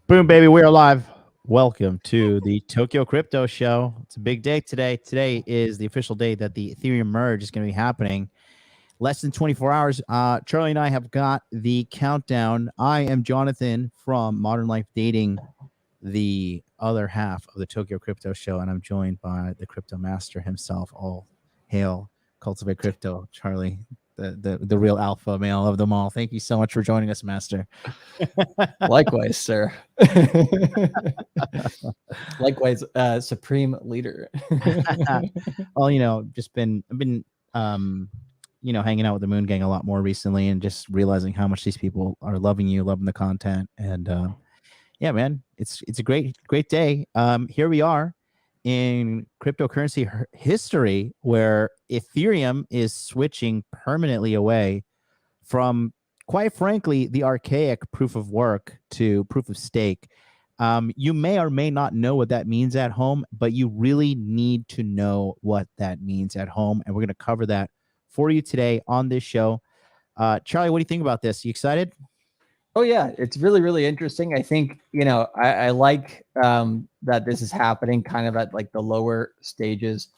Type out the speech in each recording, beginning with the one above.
Boom, baby, we're live. Welcome to the Tokyo Crypto Show. It's a big day today. Today is the official day that the Ethereum merge is going to be happening. Less than 24 hours. Charlie and I have got the countdown. I am Jonathan from Modern Life Dating, the other half of the Tokyo Crypto Show, and I'm joined by the Crypto Master himself. All hail, Cultivate Crypto, Charlie, the real alpha male of them all. Thank you so much for joining us, Master. Likewise, sir. Likewise, supreme leader. Well, I've been hanging out with the Moon Gang a lot more recently, and just realizing how much these people are loving you, loving the content, and yeah, man, it's a great day. Here we are in cryptocurrency history, where Ethereum is switching permanently away from, quite frankly, the archaic proof of work to proof of stake. You may or may not know what that means at home, but you really need to know what that means at home. And we're going to cover that for you today on this show. Charlie, what do you think about this? You excited? Oh yeah, it's really, really interesting. I think, I like that this is happening kind of at like the lower stages,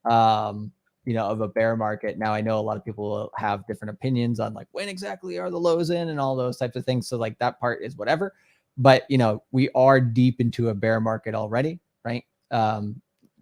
of a bear market. Now, I know a lot of people will have different opinions on like when exactly are the lows in and all those types of things. So like that part is whatever. But, we are deep into a bear market already, right?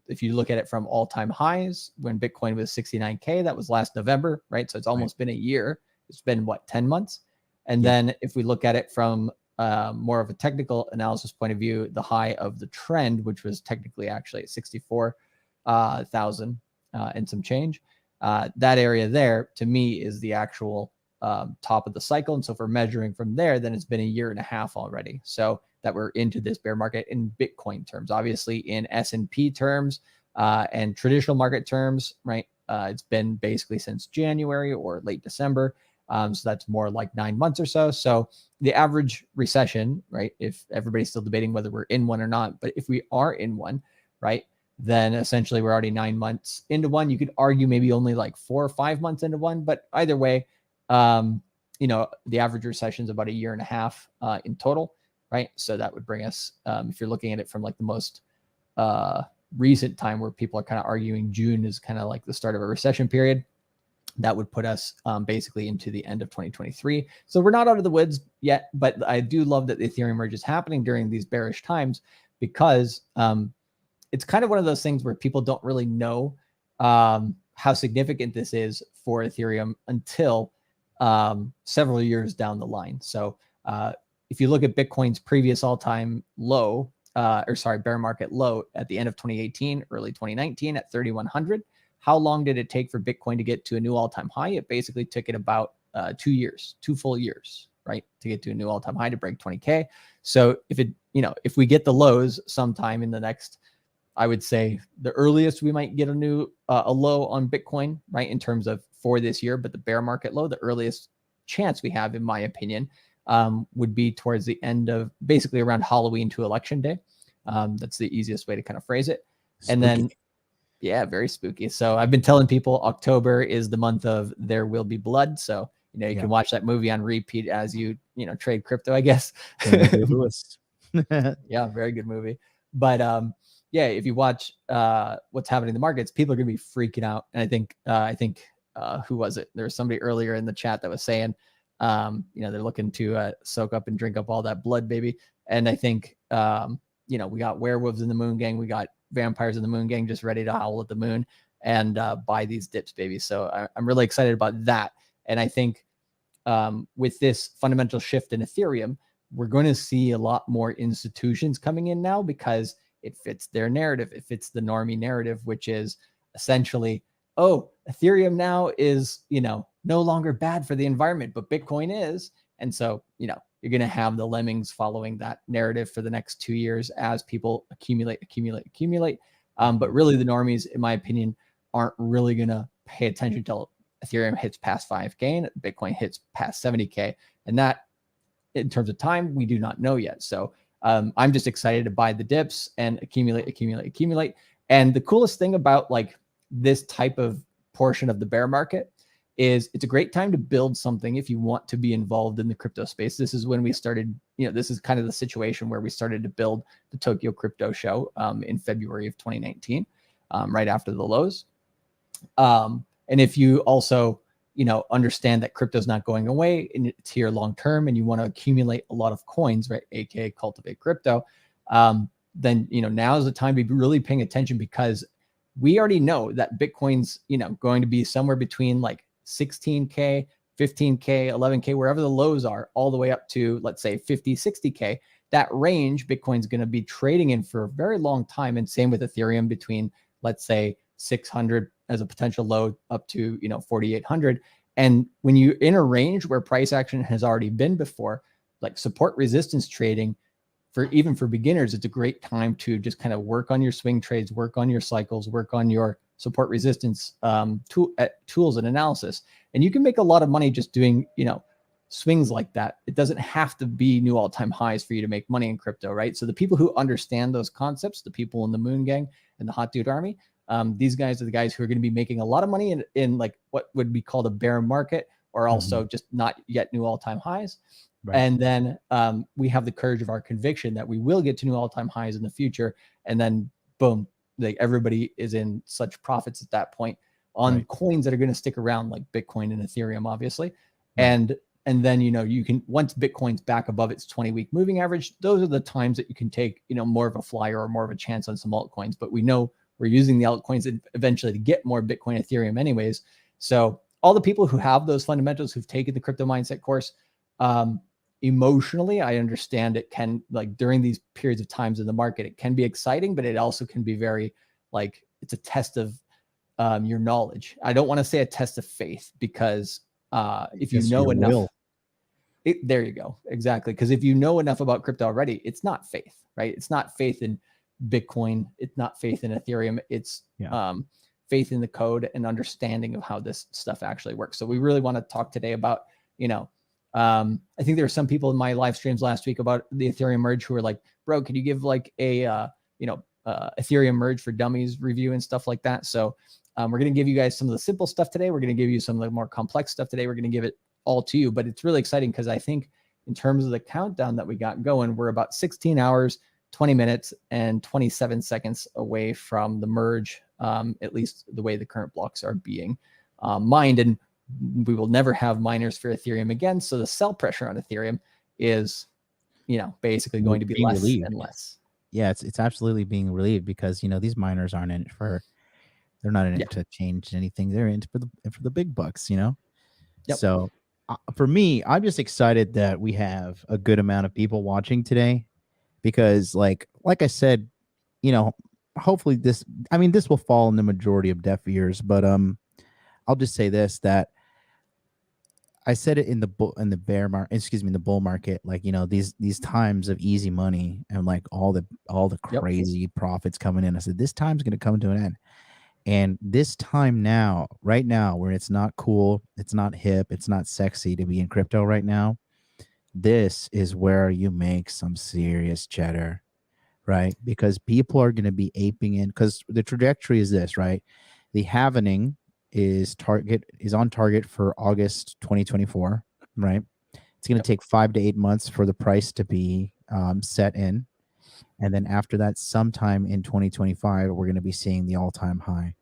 If you look at it from all-time highs, when Bitcoin was 69K, that was last November, right? So it's almost been a year. It's been, 10 months? And then if we look at it from more of a technical analysis point of view, the high of the trend, which was technically actually at 64,000 and some change, that area there, to me, is the actual top of the cycle. And so if we're measuring from there, then it's been a year and a half already. So that we're into this bear market in Bitcoin terms. Obviously in S&P terms and traditional market terms, right? It's been basically since January or late December. So that's more like 9 months or so. So the average recession, right? If everybody's still debating whether we're in one or not, but if we are in one, right? Then essentially we're already 9 months into one. You could argue maybe only like 4 or 5 months into one, but either way, the average recession is about a year and a half in total, right? So that would bring us, if you're looking at it from like the most recent time where people are kind of arguing June is kind of like the start of a recession period, that would put us basically into the end of 2023. So we're not out of the woods yet, but I do love that the Ethereum merge is happening during these bearish times, because it's kind of one of those things where people don't really know how significant this is for Ethereum until several years down the line. So if you look at Bitcoin's previous all-time low, bear market low at the end of 2018, early 2019 at 3,100, how long did it take for Bitcoin to get to a new all-time high? It basically took it about 2 years, 2 full years, right, to get to a new all-time high, to break 20K. So if we get the lows sometime in the next, I would say the earliest we might get a low on Bitcoin, right, in terms of for this year, but the bear market low, the earliest chance we have, in my opinion, would be towards the end of basically around Halloween to Election Day. That's the easiest way to kind of phrase it. Spooky. And then, yeah, very spooky. So I've been telling people October is the month of There Will Be Blood. So, you can watch that movie on repeat as you trade crypto, I guess. Yeah, very good movie. But if you watch what's happening in the markets, people are going to be freaking out. And I think who was it? There was somebody earlier in the chat that was saying, they're looking to soak up and drink up all that blood, baby. And I think, we got werewolves in the Moon Gang. We got vampires in the Moon Gang just ready to howl at the moon and buy these dips, baby. So I'm really excited about that. And I think with this fundamental shift in Ethereum, we're going to see a lot more institutions coming in now, because it fits their narrative. It fits the normie narrative, which is essentially, oh, Ethereum now is, no longer bad for the environment, but Bitcoin is. And so, you're going to have the lemmings following that narrative for the next 2 years as people accumulate. But really the normies, in my opinion, aren't really going to pay attention until Ethereum hits past 5K and Bitcoin hits past 70K. And that, in terms of time, we do not know yet. So I'm just excited to buy the dips and accumulate. And the coolest thing about like this type of portion of the bear market is it's a great time to build something if you want to be involved in the crypto space. This is when we started, this is kind of the situation where we started to build the Tokyo Crypto Show in February of 2019, right after the lows. And if you also, understand that crypto is not going away and it's here long term, and you want to accumulate a lot of coins, right, aka cultivate crypto, then now is the time to be really paying attention, because we already know that Bitcoin's going to be somewhere between like 16K, 15K, 11K, wherever the lows are, all the way up to, let's say, 50, 60K. That range Bitcoin's going to be trading in for a very long time. And same with Ethereum, between, let's say, 600 as a potential low up to 4,800. And when you're in a range where price action has already been before, like support resistance trading, even for beginners, it's a great time to just kind of work on your swing trades, work on your cycles, work on your support resistance tools and analysis. And you can make a lot of money just doing, swings like that. It doesn't have to be new all-time highs for you to make money in crypto, right? So the people who understand those concepts, the people in the Moon Gang and the Hot Dude Army, these guys are the guys who are going to be making a lot of money in like what would be called a bear market, or also just not yet new all-time highs. Right. And then we have the courage of our conviction that we will get to new all-time highs in the future. And then boom, like everybody is in such profits at that point on coins that are going to stick around, like Bitcoin and Ethereum, obviously. And then, you can, once Bitcoin's back above its 20-week moving average, those are the times that you can take, more of a flyer or more of a chance on some altcoins. But we know we're using the altcoins eventually to get more Bitcoin, Ethereum anyways. So all the people who have those fundamentals, who've taken the crypto mindset course, emotionally, I understand it can, like, during these periods of times in the market, it can be exciting, but it also can be very, like, it's a test of your knowledge. I don't want to say a test of faith, because if you know enough, there you go. Exactly. Because if you know enough about crypto already, it's not faith, right? It's not faith in Bitcoin. It's not faith in Ethereum. It's faith in the code and understanding of how this stuff actually works. So we really want to talk today about, I think there were some people in my live streams last week about the Ethereum merge who were like, bro, could you give like a, Ethereum merge for dummies review and stuff like that. So we're going to give you guys some of the simple stuff today. We're going to give you some of the more complex stuff today. We're going to give it all to you, but it's really exciting because I think in terms of the countdown that we got going, we're about 16 hours, 20 minutes and 27 seconds away from the merge, at least the way the current blocks are being mined. And we will never have miners for Ethereum again. So the sell pressure on Ethereum is, basically going to be less and less. Yeah, it's absolutely being relieved, because these miners aren't in it they're not in it to change anything. They're in it for the big bucks, So for me, I'm just excited that we have a good amount of people watching today, because like I said, hopefully this will fall in the majority of deaf ears, but I'll just say this, that I said it in the bull market, like, these times of easy money and like all the crazy profits coming in. I said, this time's going to come to an end. And this time now, right now, where it's not cool, it's not hip, it's not sexy to be in crypto right now, this is where you make some serious cheddar, right? Because people are going to be aping in, because the trajectory is this, right? The halvening is on target for August 2024, right? It's going to take 5 to 8 months for the price to be set in. And then after that, sometime in 2025, we're going to be seeing the all-time high.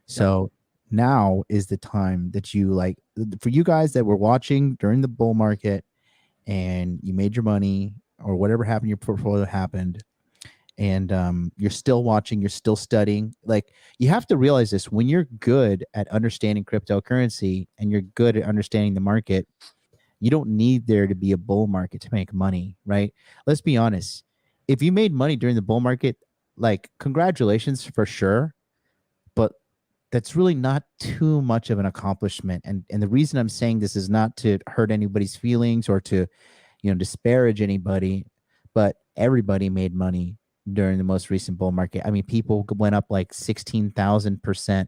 So now is the time that for you guys that were watching during the bull market and you made your money, or whatever happened, your portfolio happened, and you're still watching, you're still studying. Like, you have to realize this: when you're good at understanding cryptocurrency and you're good at understanding the market, you don't need there to be a bull market to make money, right? Let's be honest. If you made money during the bull market, like, congratulations for sure, but that's really not too much of an accomplishment. And the reason I'm saying this is not to hurt anybody's feelings or to, disparage anybody, but everybody made money during the most recent bull market. I mean, people went up like 16,000%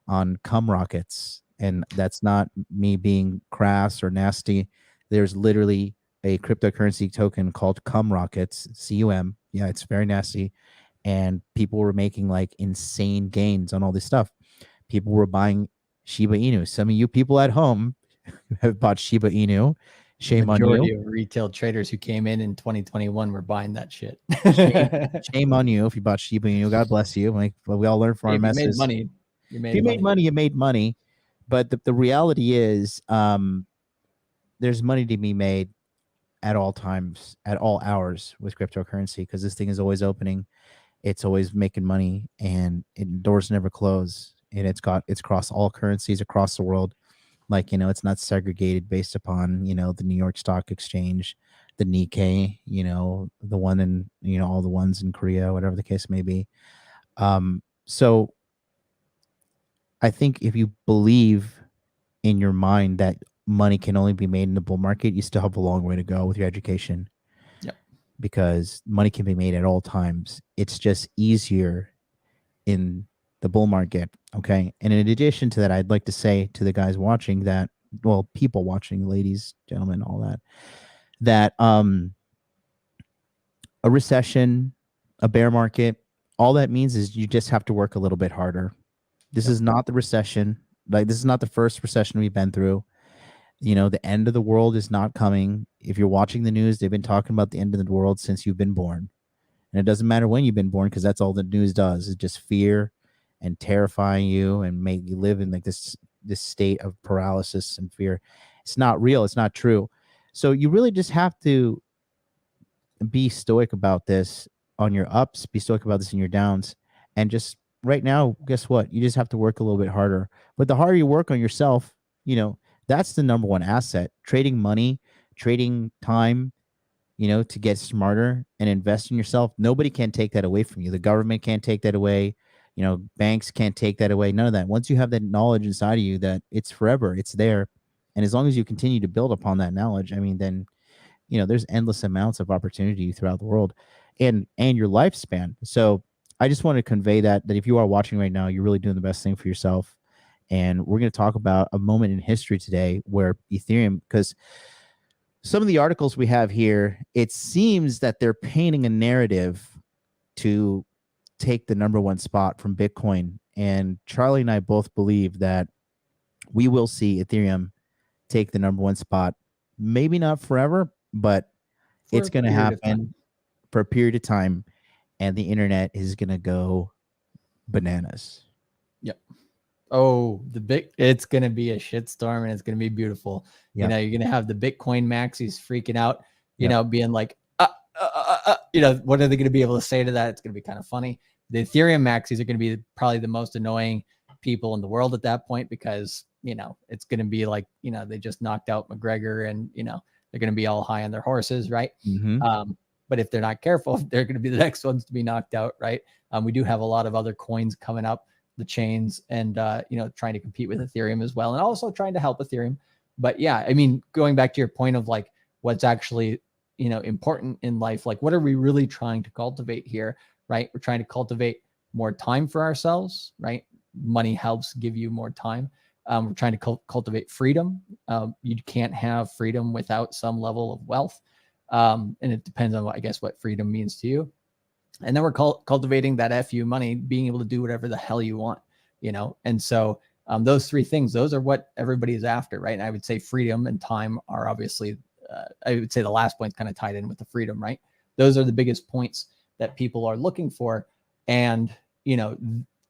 on cum rockets. And that's not me being crass or nasty. There's literally a cryptocurrency token called cum rockets, CUM. Yeah, it's very nasty. And people were making like insane gains on all this stuff. People were buying Shiba Inu. Some of you people at home have bought Shiba Inu. The Shame on majority you. of retail traders who came in 2021 were buying that shit. Shame, Hey, shame on you if you bought Shiba Inu. God bless you. Like, well, we all learn from our if you made messes. money, you If made you made money. money, you made money. But the reality is, there's money to be made at all times, at all hours with cryptocurrency, because this thing is always opening. It's always making money, and doors never close. And it's across all currencies across the world. Like, it's not segregated based upon, the New York Stock Exchange, the Nikkei, the one in, all the ones in Korea, whatever the case may be. So I think if you believe in your mind that money can only be made in the bull market, you still have a long way to go with your education, Yep. because money can be made at all times. It's just easier in the bull market. Okay. And in addition to that, I'd like to say to the guys watching that, well, people watching, ladies, gentlemen, all that, that a recession, a bear market, all that means is you just have to work a little bit harder. This Yep. is not the recession. Like, this is not the first recession we've been through. The end of the world is not coming. If you're watching the news, they've been talking about the end of the world since you've been born. And it doesn't matter when you've been born, because that's all the news does. It's just fear and terrifying you and make you live in like this state of paralysis and fear. It's not real. It's not true. So you really just have to be stoic about this on your ups, be stoic about this in your downs. And just right now, guess what? You just have to work a little bit harder. But the harder you work on yourself, that's the number one asset. Trading money, trading time, to get smarter and invest in yourself. Nobody can take that away from you. The government can't take that away. Banks can't take that away. None of that. Once you have that knowledge inside of you, that it's forever, it's there. And as long as you continue to build upon that knowledge, I mean, then, there's endless amounts of opportunity throughout the world and your lifespan. So I just want to convey that if you are watching right now, you're really doing the best thing for yourself. And we're going to talk about a moment in history today where Ethereum, because some of the articles we have here, it seems that they're painting a narrative to take the number one spot from Bitcoin. And Charlie and I both believe that we will see Ethereum take the number one spot. Maybe not forever, but For it's a going to period of happen time. for a period of time. And the internet is going to go bananas. Yep. Oh, it's going to be a shitstorm and it's going to be beautiful. Yep. You're going to have the Bitcoin maxis freaking out, Yep. being like, what are they going to be able to say to that? It's going to be kind of funny. The Ethereum maxis are going to be probably the most annoying people in the world at that point, because, it's going to be like, they just knocked out McGregor and, they're going to be all high on their horses. Right. Mm-hmm. But if they're not careful, they're going to be the next ones to be knocked out. Right. We do have a lot of other coins coming up the chains and, trying to compete with Ethereum as well, and also trying to help Ethereum. But yeah, I mean, going back to your point of like, what's actually, important in life, like what are we really trying to cultivate here, right? We're trying to cultivate more time for ourselves, right? Money helps give you more time. We're trying to cultivate freedom. You can't have freedom without some level of wealth. And it depends on what freedom means to you. And then we're cultivating that FU money, being able to do whatever the hell you want, And so those three things, those are what everybody is after, right? And I would say freedom and time are obviously, I would say the last point kind of tied in with the freedom, right? Those are the biggest points that people are looking for. And,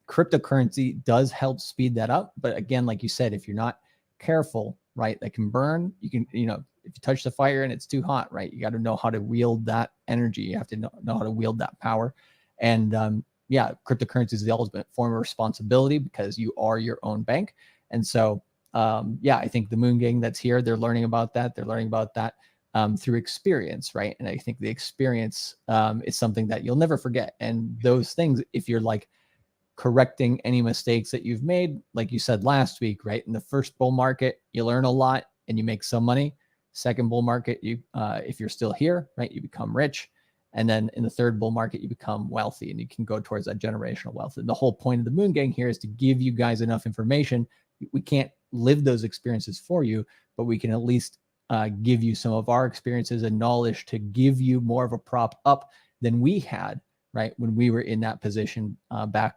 cryptocurrency does help speed that up. But again, like you said, if you're not careful, right, that can burn. You can, if you touch the fire and it's too hot, right, you got to know how to wield that energy. You have to know how to wield that power. And yeah, cryptocurrency is the ultimate form of responsibility because you are your own bank. And so, yeah, I think the Moon Gang that's here, they're learning about that. They're learning about that through experience, right? And I think the experience is something that you'll never forget. And those things, if you're like correcting any mistakes that you've made, like you said last week, right? In the first bull market, you learn a lot and you make some money. Second bull market, you if you're still here, right, you become rich. And then in the third bull market, you become wealthy and you can go towards that generational wealth. And the whole point of the Moon Gang here is to give you guys enough information. We can't live those experiences for you, but we can at least give you some of our experiences and knowledge to give you more of a prop up than we had, right, when we were in that position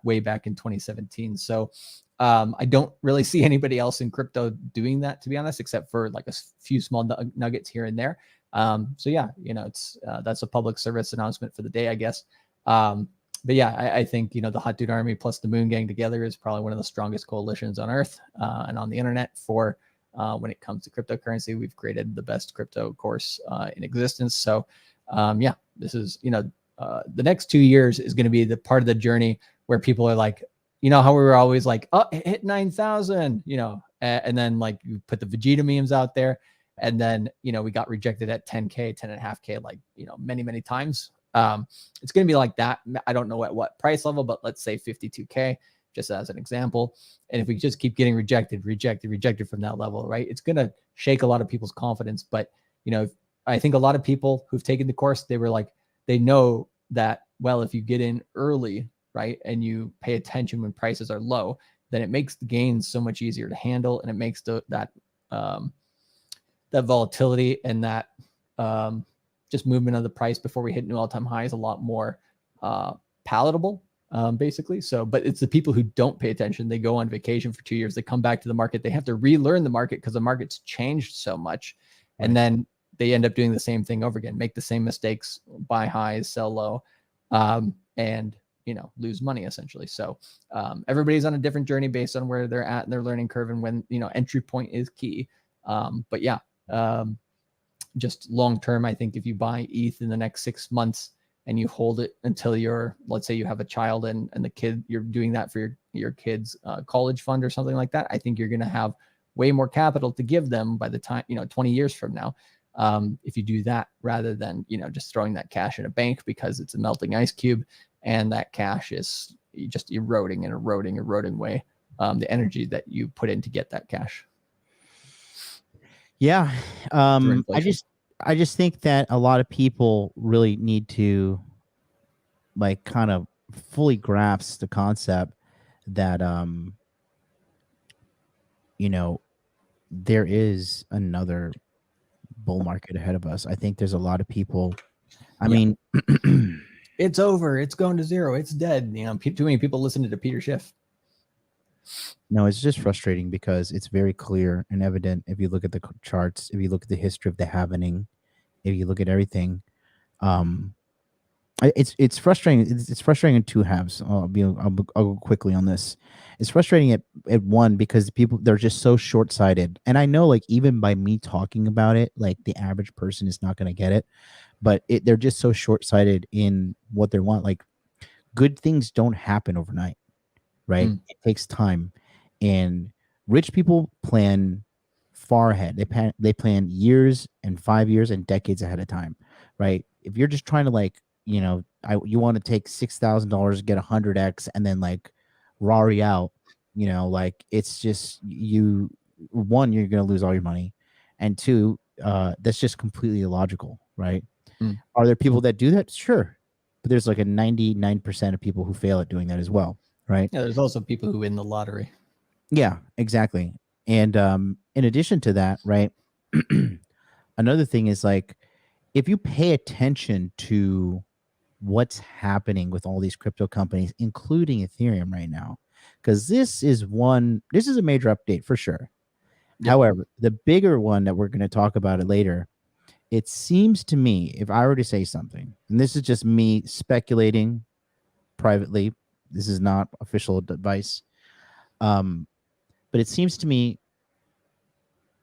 way back in 2017. So I don't really see anybody else in crypto doing that, to be honest, except for like a few small nuggets here and there. So yeah, it's that's a public service announcement for the day, I guess. But yeah, I think the Hot Dude Army plus the Moon Gang together is probably one of the strongest coalitions on Earth and on the internet for when it comes to cryptocurrency. We've created the best crypto course in existence. So yeah, this is the next 2 years is going to be the part of the journey where people are like, how we were always like, oh, it hit 9,000, and then like you put the Vegeta memes out there, and then we got rejected at 10K, 10.5K, like many, many times. It's going to be like that. I don't know at what price level, but let's say 52K, just as an example. And if we just keep getting rejected from that level, right, it's going to shake a lot of people's confidence. But I think a lot of people who've taken the course, they were like, they know that, well, if you get in early, right, and you pay attention when prices are low, then it makes the gains so much easier to handle, and it makes that volatility and that just movement of the price before we hit new all-time highs a lot more palatable, basically. So, but it's the people who don't pay attention. They go on vacation for 2 years. They come back to the market. They have to relearn the market because the market's changed so much, right. And then they end up doing the same thing over again, make the same mistakes, buy highs, sell low, and lose money essentially. So everybody's on a different journey based on where they're at in their learning curve and when, entry point is key. But yeah, just long-term, I think if you buy ETH in the next 6 months and you hold it until let's say you have a child and the kid, you're doing that for your kid's college fund or something like that. I think you're going to have way more capital to give them by the time, 20 years from now. If you do that rather than, just throwing that cash in a bank because it's a melting ice cube and that cash is just eroding away the energy that you put in to get that cash. Yeah. I just think that a lot of people really need to like kind of fully grasp the concept that there is another bull market ahead of us. I think there's a lot of people. I mean, it's over. It's going to zero. It's dead. Too many people listen to Peter Schiff. No, it's just frustrating because it's very clear and evident if you look at the charts, if you look at the history of the happening, if you look at everything. It's frustrating. It's frustrating in two halves. I'll go quickly on this. It's frustrating at one because people, they're just so short-sighted. And I know, like, even by me talking about it, like the average person is not going to get it, but they're just so short-sighted in what they want. Like, good things don't happen overnight, right? It takes time, and rich people plan far ahead. They plan years and 5 years and decades ahead of time, right? If you're just trying to like, you want to take $6,000, get 100x, and then like Rari out, like it's just one, you're gonna lose all your money, and two, that's just completely illogical, right? Are there people that do that? Sure, but there's like a 99% of people who fail at doing that as well, right? Yeah, there's also people who win the lottery. Yeah, exactly. And in addition to that, right, another thing is like if you pay attention to what's happening with all these crypto companies, including Ethereum right now, because this is a major update for sure. Yep. However, the bigger one that we're going to talk about it later, it seems to me, if I were to say something, and this is just me speculating privately, this is not official advice, but it seems to me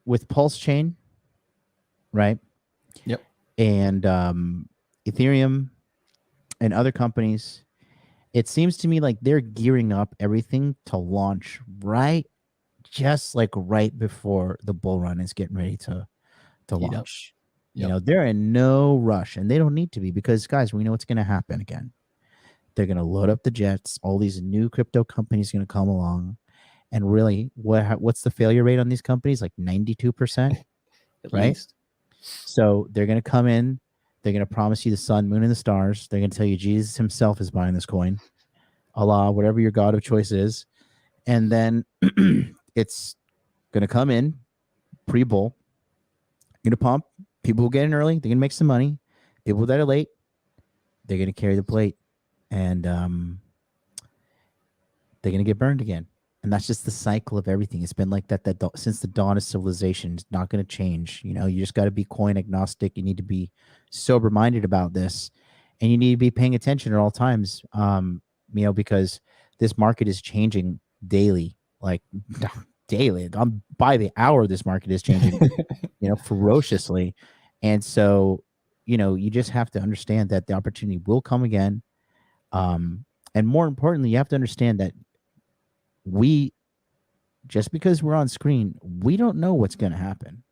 with Pulse Chain, right? Yep. And Ethereum and other companies, it seems to me like they're gearing up everything to launch right before the bull run is getting ready to launch. Yep. They're in no rush, and they don't need to be, because guys, we know what's going to happen again. They're going to load up the jets. All these new crypto companies are going to come along, and really, what's the failure rate on these companies? Like 92%, at right? least. So they're going to come in. They're going to promise you the sun, moon, and the stars. They're going to tell you Jesus himself is buying this coin, Allah, whatever your god of choice is. And then it's going to come in pre-bull. You're going to pump. People who get in early, they're going to make some money. People that are late, they're going to carry the plate. And they're going to get burned again. And that's just the cycle of everything. It's been like that since the dawn of civilization. It's not going to change. You know, you just got to be coin agnostic. You need to be sober minded about this, and you need to be paying attention at all times. You know, because this market is changing daily, like daily. By the hour, this market is changing, you know, ferociously. And so, you know, you just have to understand that the opportunity will come again. And more importantly, you have to understand that just because we're on screen, we don't know what's going to happen.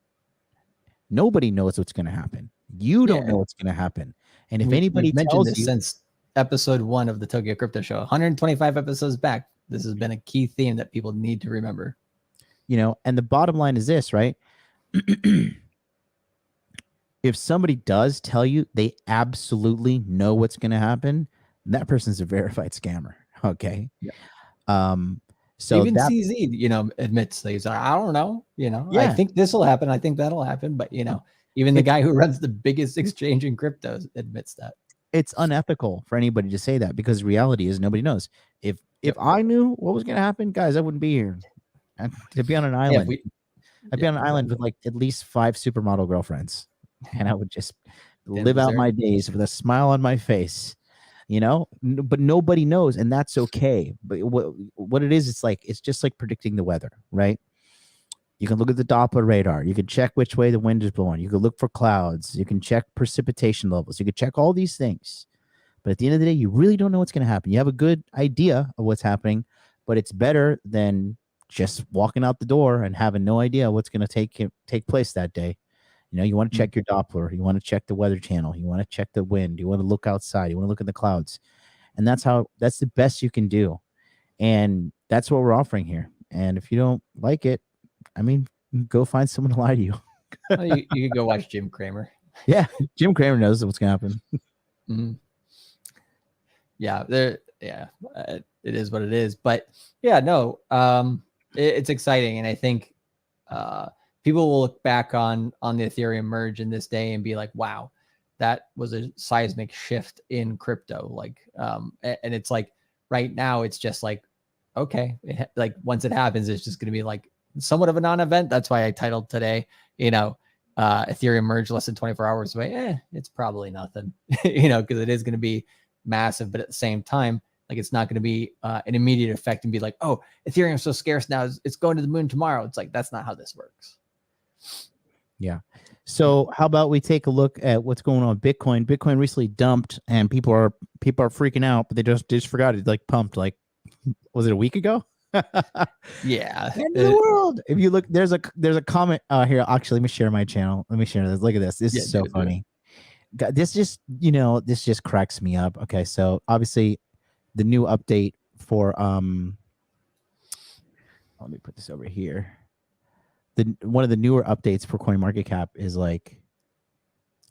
Nobody knows what's going to happen. You don't know what's going to happen. And if anybody we've mentioned tells this you, since episode 1 of the Tokyo Crypto Show, 125 episodes back, this has been a key theme that people need to remember. you know, and the bottom line is this, right? If somebody does tell you they absolutely know what's going to happen, that person's a verified scammer. Okay. Yeah. So even that, CZ, you know, admits he's like, I don't know, you know, yeah, I think this will happen. I think that'll happen. But, you know, even the guy who runs the biggest exchange in crypto admits that. It's unethical for anybody to say that, because reality is nobody knows. If I knew what was going to happen, guys, I wouldn't be here. To be on an island. I'd be on an island with like at least 5 supermodel girlfriends, and I would just live out my days with a smile on my face, you know. But nobody knows, and that's okay. But what it is, it's just like predicting the weather, right? You can look at the Doppler radar. You can check which way the wind is blowing. You can look for clouds. You can check precipitation levels. You can check all these things. But at the end of the day, you really don't know what's going to happen. You have a good idea of what's happening, but it's better than just walking out the door and having no idea what's going to take place that day. You know, you want to check your Doppler. You want to check the weather channel. You want to check the wind. You want to look outside. You want to look at the clouds. And that's the best you can do. And that's what we're offering here. And if you don't like it, I mean, go find someone to lie to you. Well, you could go watch Jim Cramer. Yeah, Jim Cramer knows what's going to happen. Mm-hmm. Yeah, it is what it is. But yeah, no, it's exciting, and I think people will look back on the Ethereum merge in this day and be like, "Wow, that was a seismic shift in crypto." Like, and it's like right now, it's just like, okay, like once it happens, it's just going to be like somewhat of a non-event. That's why I titled today, you know, Ethereum merge less than 24 hours away. It's probably nothing, you know, because it is going to be massive, but at the same time, like it's not going to be an immediate effect and be like, oh, Ethereum's so scarce now, it's going to the moon tomorrow. It's like, that's not how this works. Yeah. So how about we take a look at what's going on with Bitcoin? Bitcoin recently dumped, and people are freaking out, but they just forgot it like pumped, like, was it a week ago? Yeah. End of the world. If you look, there's a comment here. Actually, let me share my channel. Let me share this. Look at this. This is so funny. This just, you know, this just cracks me up. Okay, so obviously the new update for let me put this over here. One of the newer updates for CoinMarketCap is like,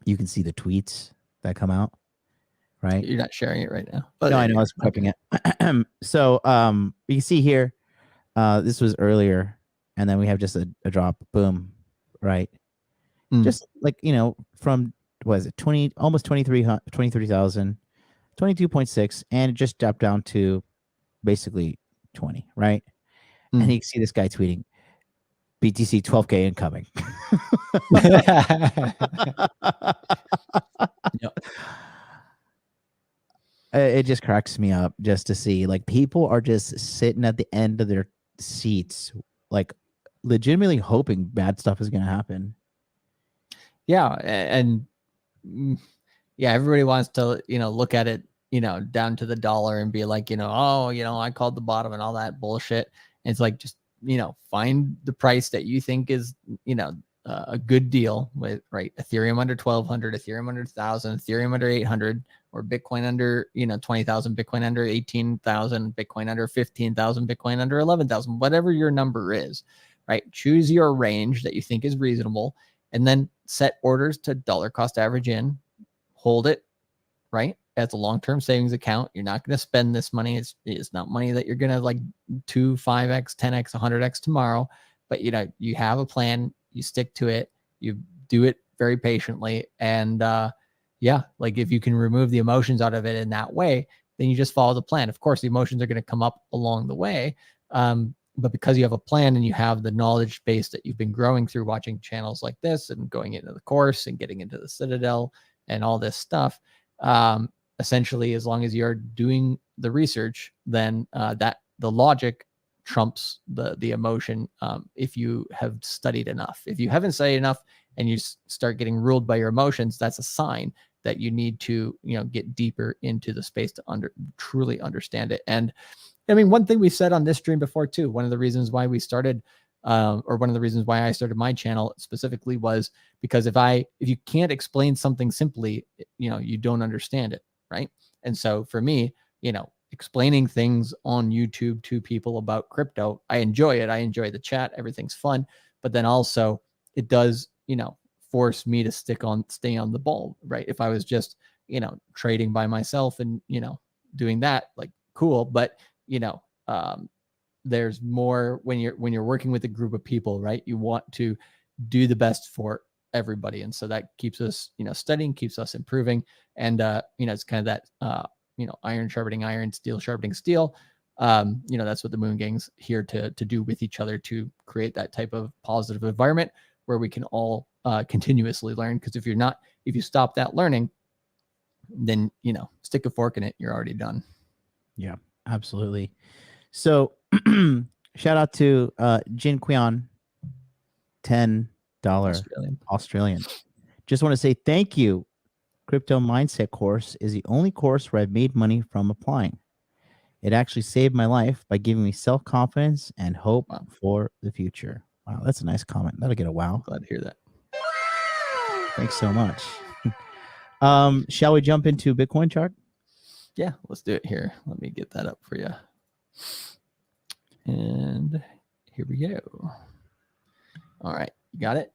you can see the tweets that come out, right? You're not sharing it right now. No, I know, I was prepping it. So you can see here, this was earlier, and then we have just a drop, boom, right? Just like, you know, from what is it, almost 23,000, 22.6, and it just dropped down to basically 20, right? And you can see this guy tweeting, BTC 12K incoming. Yep. It just cracks me up just to see, like, people are just sitting at the end of their seats, like legitimately hoping bad stuff is going to happen. Yeah. And yeah, everybody wants to, you know, look at it, you know, down to the dollar and be like, you know, oh, you know, I called the bottom and all that bullshit. And it's like, just, you know, find the price that you think is, you know, a good deal with, right? Ethereum under 1,200, Ethereum under 1,000, Ethereum under 800, or Bitcoin under, you know, 20,000, Bitcoin under 18,000, Bitcoin under 15,000, Bitcoin under 11,000, whatever your number is, right? Choose your range that you think is reasonable, and then set orders to dollar cost average in, hold it, right? As a long-term savings account. You're not going to spend this money. It's not money that you're going to like 2, 5x, 10x, 100x tomorrow, but you know, you have a plan, you stick to it, you do it very patiently. And yeah, like if you can remove the emotions out of it in that way, then you just follow the plan. Of course, the emotions are going to come up along the way. But because you have a plan and you have the knowledge base that you've been growing through watching channels like this and going into the course and getting into the Citadel and all this stuff, essentially, as long as you're doing the research, then that the logic trumps the emotion. If you have studied enough, if you haven't studied enough and you start getting ruled by your emotions, that's a sign that you need to, get deeper into the space to truly understand it. And I mean, one thing we said on this stream before too, one of the reasons why we started, or one of the reasons why I started my channel specifically was because if you can't explain something simply, you don't understand it, right? And so for me, explaining things on YouTube to people about crypto, I enjoy it. I enjoy the chat. Everything's fun. But then also it does, force me to stay on the ball, right? If I was just, trading by myself and, doing that, like cool. But, there's more when you're working with a group of people, right? You want to do the best for everybody. And so that keeps us, studying, keeps us improving. And, it's kind of that, iron sharpening iron, steel sharpening steel. That's what the Moon Gang's here to do with each other, to create that type of positive environment where we can all continuously learn. Because if you stop that learning, then, stick a fork in it, you're already done. Yeah, absolutely. So shout out to Jin Quion, $10 Australian. Just want to say thank you. Crypto Mindset course is the only course where I've made money from applying. It actually saved my life by giving me self-confidence and hope for the future. Wow, that's a nice comment. That'll get a wow. Glad to hear that. Thanks so much. Shall we jump into Bitcoin chart? Yeah, let's do it here. Let me get that up for you. And here we go. All right, you got it?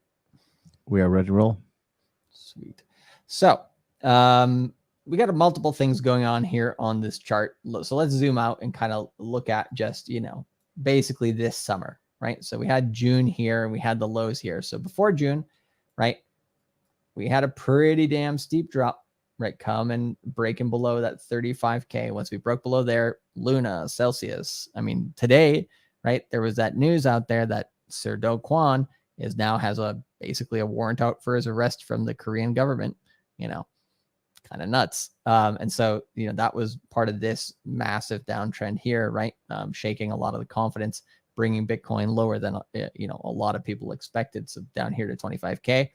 We are ready to roll. Sweet. So we got multiple things going on here on this chart. So let's zoom out and kind of look at just, basically this summer, right? So we had June here and we had the lows here. So before June, right, we had a pretty damn steep drop, right? Come and breaking below that 35K. Once we broke below there, Luna, Celsius. I mean, today, right, there was that news out there that Sir Do Kwon has basically a warrant out for his arrest from the Korean government, kind of nuts. And so, that was part of this massive downtrend here, right? Shaking a lot of the confidence, bringing Bitcoin lower than, a lot of people expected. So down here to 25K.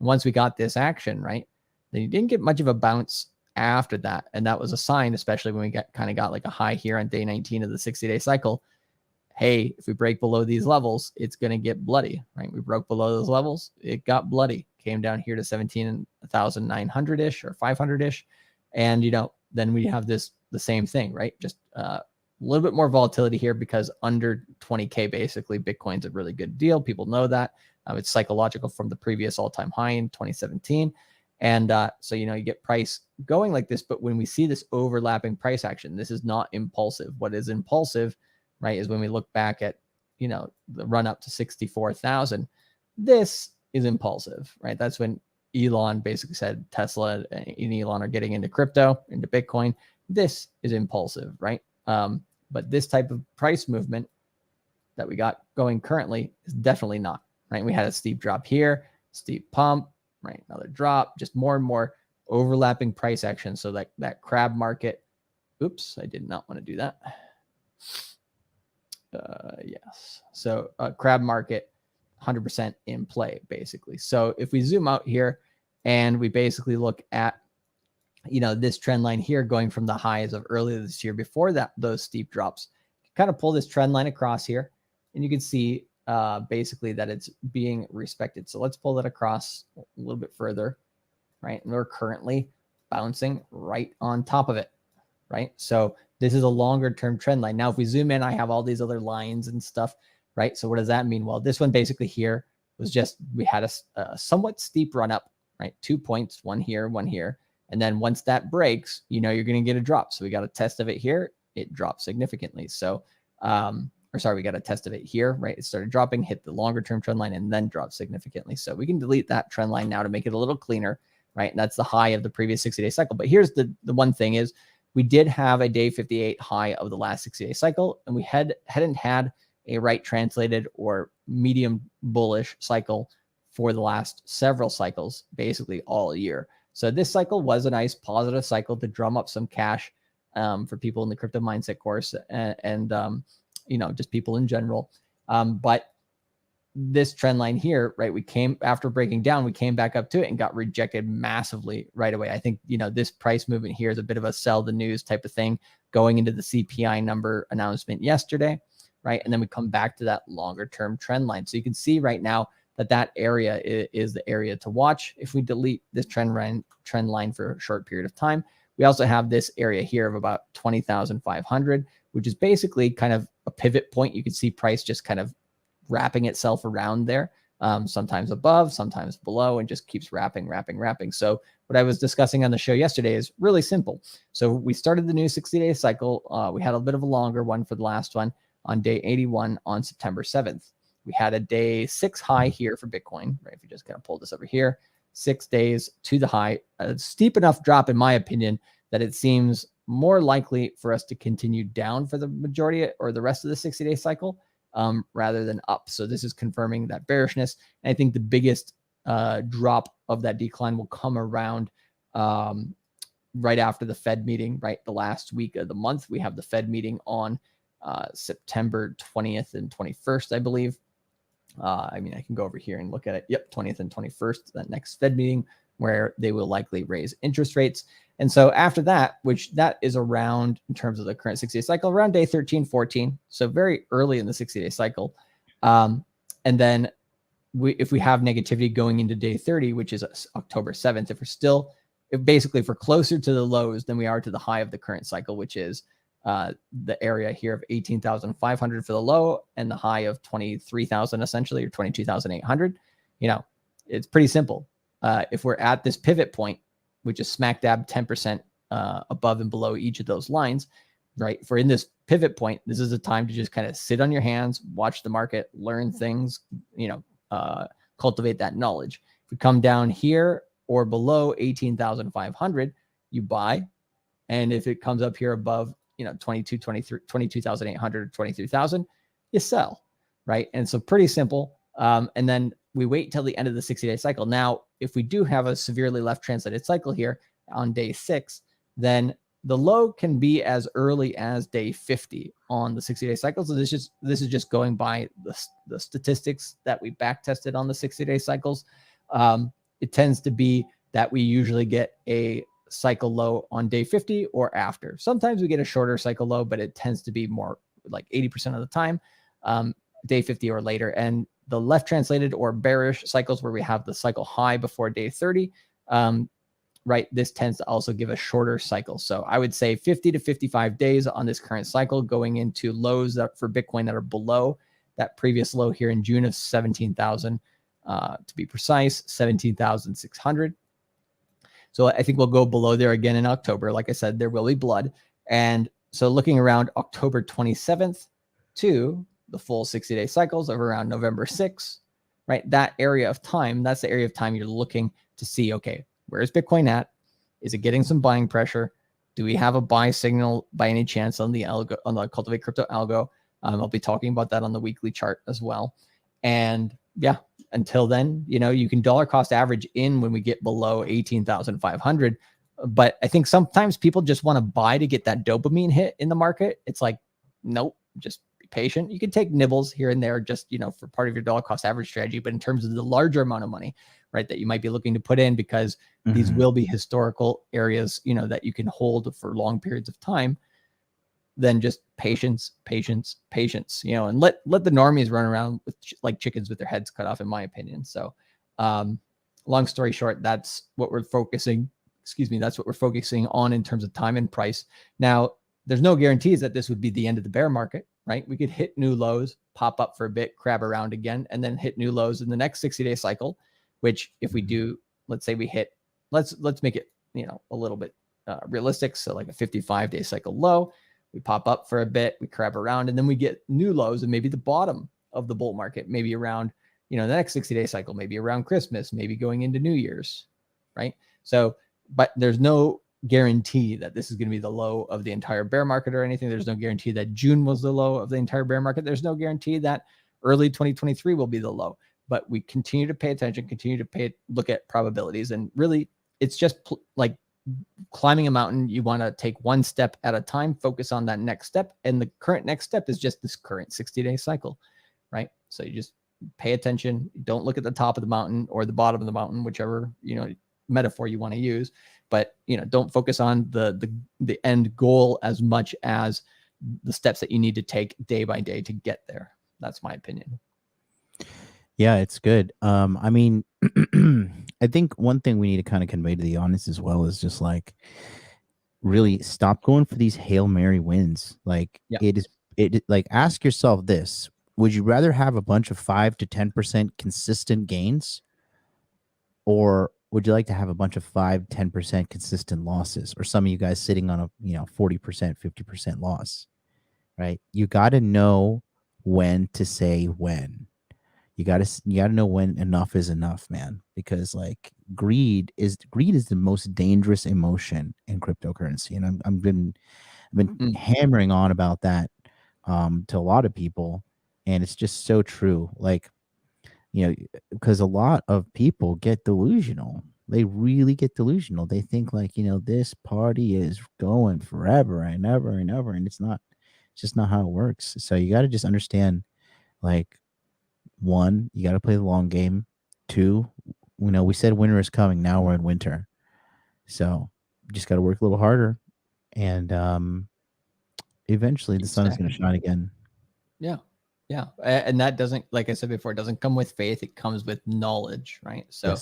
Once we got this action, right, then you didn't get much of a bounce after that. And that was a sign, especially when we got like a high here on day 19 of the 60-day cycle. Hey, if we break below these levels, it's going to get bloody, right? We broke below those levels. It got bloody, came down here to 17,900-ish or 500-ish. And, then we have the same thing, right? Just a little bit more volatility here because under 20K, basically, Bitcoin's a really good deal. People know that. It's psychological from the previous all-time high in 2017. And so, you get price going like this. But when we see this overlapping price action, this is not impulsive. What is impulsive, right, is when we look back at, the run up to 64,000. This is impulsive, right? That's when Elon basically said Tesla and Elon are getting into crypto, into Bitcoin. This is impulsive, right? But this type of price movement that we got going currently is definitely not, right? We had a steep drop here, steep pump, right? Another drop, just more and more overlapping price action. So that crab market, oops, I did not want to do that. Yes. So crab market 100% in play, basically. So if we zoom out here and we basically look at, this trend line here going from the highs of earlier this year before those steep drops, kind of pull this trend line across here and you can see basically that it's being respected. So let's pull that across a little bit further, right? And we're currently bouncing right on top of it, right? So this is a longer term trend line. Now, if we zoom in, I have all these other lines and stuff, right? So what does that mean? Well, this one basically here was just, we had a somewhat steep run up, right? 2 points, one here, one here. And then once that breaks, you're going to get a drop. So we got a test of it here. It dropped significantly. So, we got a test of it here, right? It started dropping, hit the longer term trend line, and then dropped significantly. So we can delete that trend line now to make it a little cleaner, right? And that's the high of the previous 60-day cycle. But here's the one thing is, we did have a day 58 high of the last 60-day cycle, and we hadn't had a right translated or medium bullish cycle for the last several cycles, basically all year. So this cycle was a nice positive cycle to drum up some cash for people in the crypto mindset course and just people in general. But this trend line here, right? We came after breaking down, we came back up to it and got rejected massively right away. I think, this price movement here is a bit of a sell the news type of thing going into the CPI number announcement yesterday, right? And then we come back to that longer term trend line. So you can see right now that area is the area to watch. If we delete this trend line for a short period of time, we also have this area here of about 20,500, which is basically kind of a pivot point. You can see price just kind of wrapping itself around there, sometimes above, sometimes below, and just keeps wrapping. So what I was discussing on the show yesterday is really simple. So we started the new 60-day cycle. We had a bit of a longer one for the last one on day 81 on September 7th. We had a day 6 high here for Bitcoin, right? If you just kind of pull this over here, 6 days to the high, a steep enough drop, in my opinion, that it seems more likely for us to continue down for the majority or the rest of the 60-day cycle rather than up. So this is confirming that bearishness. And I think the biggest drop of that decline will come around right after the Fed meeting, right? The last week of the month, we have the Fed meeting on September 20th and 21st, I believe. I can go over here and look at it. Yep, 20th and 21st, that next Fed meeting where they will likely raise interest rates. And so after that, which that is around, in terms of the current 60-day cycle, around day 13, 14. So very early in the 60-day cycle. And then if we have negativity going into day 30, which is October 7th, if we're closer to the lows than we are to the high of the current cycle, which is the area here of 18,500 for the low and the high of 23,000 essentially, or 22,800, it's pretty simple. If we're at this pivot point, which is smack dab 10% above and below each of those lines, right? If we're in this pivot point, this is a time to just kind of sit on your hands, watch the market, learn things, cultivate that knowledge. If we come down here or below 18,500, you buy. And if it comes up here above, 22,800, 23,000, you sell, right? And so pretty simple. And then we wait till the end of the 60-day cycle. Now, if we do have a severely left translated cycle here on day 6, then the low can be as early as day 50 on the 60-day cycle. So this is just going by the statistics that we back tested on the 60-day cycles. It tends to be that we usually get a cycle low on day 50 or after. Sometimes we get a shorter cycle low, but it tends to be more like 80% of the time, day 50 or later. And the left translated or bearish cycles where we have the cycle high before day 30, right? This tends to also give a shorter cycle. So I would say 50 to 55 days on this current cycle, going into lows that for Bitcoin that are below that previous low here in June of 17,000, to be precise, 17,600. So I think we'll go below there again in October. Like I said, there will be blood. And so looking around October 27th to the full 60-day cycles of around November 6th, right? That area of time, that's the area of time you're looking to see, okay, where is Bitcoin at? Is it getting some buying pressure? Do we have a buy signal by any chance on the algo, on the Cultivate Crypto algo? I'll be talking about that on the weekly chart as well. And yeah, until then, you can dollar cost average in when we get below 18,500. But I think sometimes people just want to buy to get that dopamine hit in the market. It's like, nope, just be patient. You can take nibbles here and there just, for part of your dollar cost average strategy. But in terms of the larger amount of money, right, that you might be looking to put in, because these will be historical areas, that you can hold for long periods of time, then just patience, and let the normies run around with like chickens with their heads cut off, in my opinion. So long story short, that's what we're focusing on in terms of time and price. Now, there's no guarantees that this would be the end of the bear market, right? We could hit new lows, pop up for a bit, crab around again, and then hit new lows in the next 60-day cycle, which if we do, let's say we hit, let's make it, a little bit realistic. So like a 55-day cycle low, we pop up for a bit, we crab around, and then we get new lows and maybe the bottom of the bull market, maybe around, the next 60-day cycle, maybe around Christmas, maybe going into New Year's, right? So, but there's no guarantee that this is going to be the low of the entire bear market or anything. There's no guarantee that June was the low of the entire bear market. There's no guarantee that early 2023 will be the low, but we continue to pay attention, look at probabilities. And really it's just like climbing a mountain. You want to take one step at a time, focus on that next step. And the current next step is just this current 60-day cycle, right? So you just pay attention. Don't look at the top of the mountain or the bottom of the mountain, whichever, metaphor you want to use, but, don't focus on the end goal as much as the steps that you need to take day by day to get there. That's my opinion. Yeah, it's good. I mean, I think one thing we need to kind of convey to the audience as well is just like really stop going for these Hail Mary wins. Like like ask yourself this: would you rather have a bunch of 5 to 10% consistent gains, or would you like to have a bunch of 5-10% consistent losses, or some of you guys sitting on a 40%, 50% loss? Right? You got to know when to say when. You gotta know when enough is enough, man. Because like greed is the most dangerous emotion in cryptocurrency, and I've been hammering on about that to a lot of people, and it's just so true. Like, because a lot of people get delusional. They really get delusional. They think like, this party is going forever and ever and ever, and it's not. It's just not how it works. So you got to just understand, like, one, you got to play the long game. Two, we said winter is coming. Now we're in winter, so you just got to work a little harder, and eventually the sun is going to shine again. Yeah. And that doesn't, like I said before, it doesn't come with faith. It comes with knowledge, right? So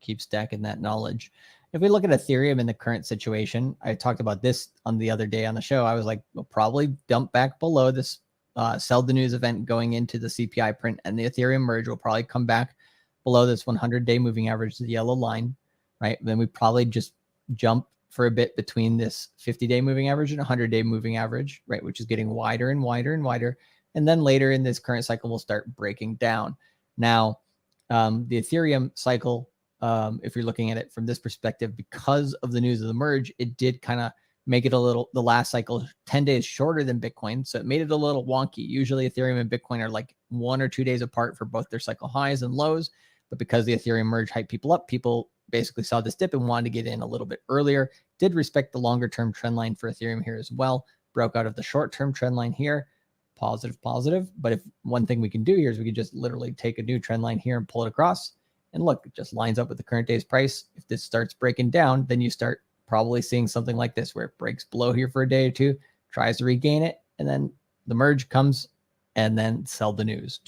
keep stacking that knowledge. If we look at Ethereum in the current situation, I talked about this on the other day on the show. I was like, we'll probably dump back below this sell the news event going into the CPI print, and the Ethereum merge will probably come back below this 100-day moving average, the yellow line, right? Then we probably just jump for a bit between this 50-day moving average and 100-day moving average, right? Which is getting wider and wider and wider. And then later in this current cycle, we'll start breaking down. Now, the Ethereum cycle, if you're looking at it from this perspective, because of the news of the merge, it did kind of make it the last cycle 10 days shorter than Bitcoin. So it made it a little wonky. Usually Ethereum and Bitcoin are like 1 or 2 days apart for both their cycle highs and lows. But because the Ethereum merge hyped people up, people basically saw this dip and wanted to get in a little bit earlier. Did respect the longer term trend line for Ethereum here as well. Broke out of the short term trend line here. Positive. But if one thing we can do here is we can just literally take a new trend line here and pull it across. And look, it just lines up with the current day's price. If this starts breaking down, then you start probably seeing something like this, where it breaks below here for a day or two, tries to regain it, and then the merge comes, and then sell the news.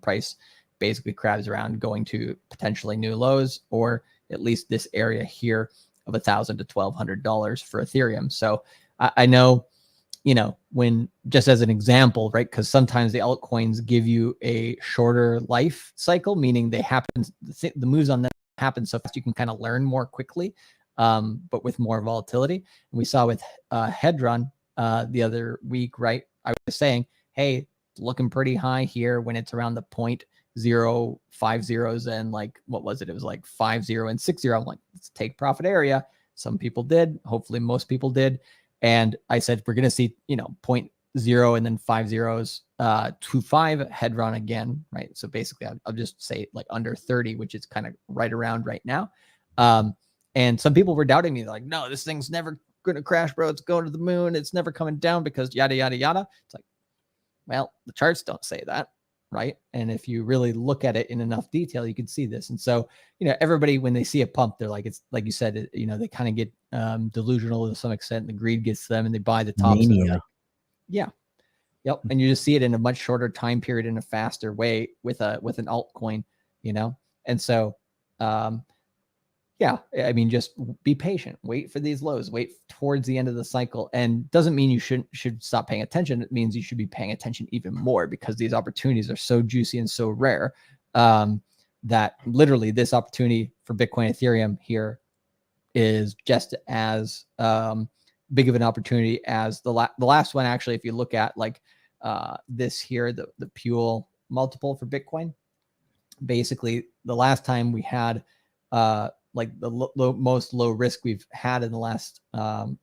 Price basically crabs around, going to potentially new lows, or at least this area here of $1,000 to $1,200 for Ethereum. So I know, when, just as an example, right? Because sometimes the altcoins give you a shorter life cycle, meaning they happen, the moves on them happen so fast you can kind of learn more quickly. But with more volatility. And we saw with Hedron the other week, right? I was saying, hey, looking pretty high here when it's around the 0.050s and like, what was it? It was like 50 and 60. I'm like, let's take profit area. Some people did. Hopefully most people did. And I said, we're going to see, 0.0 and then 50s to 5 Hedron again, right? So basically I'll just say like under 30, which is kind of right around right now. And some people were doubting me, like, no, this thing's never going to crash, bro. It's going to the moon. It's never coming down because yada, yada, yada. It's like, well, the charts don't say that, right? And if you really look at it in enough detail, you can see this. And so, everybody, when they see a pump, they're like, it's like you said, they kind of get delusional to some extent. And the greed gets them and they buy the tops. Like, yeah. Yep. And you just see it in a much shorter time period in a faster way with an altcoin, And so, yeah, I mean, just be patient, wait for these lows, wait towards the end of the cycle. And doesn't mean you should stop paying attention. It means you should be paying attention even more, because these opportunities are so juicy and so rare that literally this opportunity for Bitcoin, Ethereum here is just as big of an opportunity as the last one. Actually, if you look at like this here, the Puel multiple for Bitcoin, basically the last time we had like the most low risk we've had in the last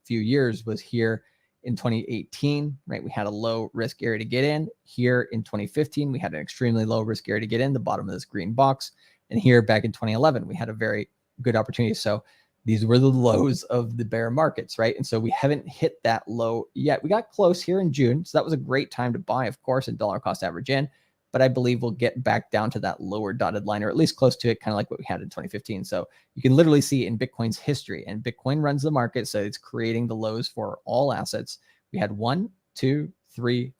few years was here in 2018, right? We had a low risk area to get in. Here in 2015, we had an extremely low risk area to get in, the bottom of this green box. And here back in 2011, we had a very good opportunity. So these were the lows of the bear markets, right? And so we haven't hit that low yet. We got close here in June. So that was a great time to buy, of course, and dollar cost average in. But I believe we'll get back down to that lower dotted line, or at least close to it, kind of like what we had in 2015. So you can literally see in Bitcoin's history, and Bitcoin runs the market. So it's creating the lows for all assets. We had 1, 2, 3.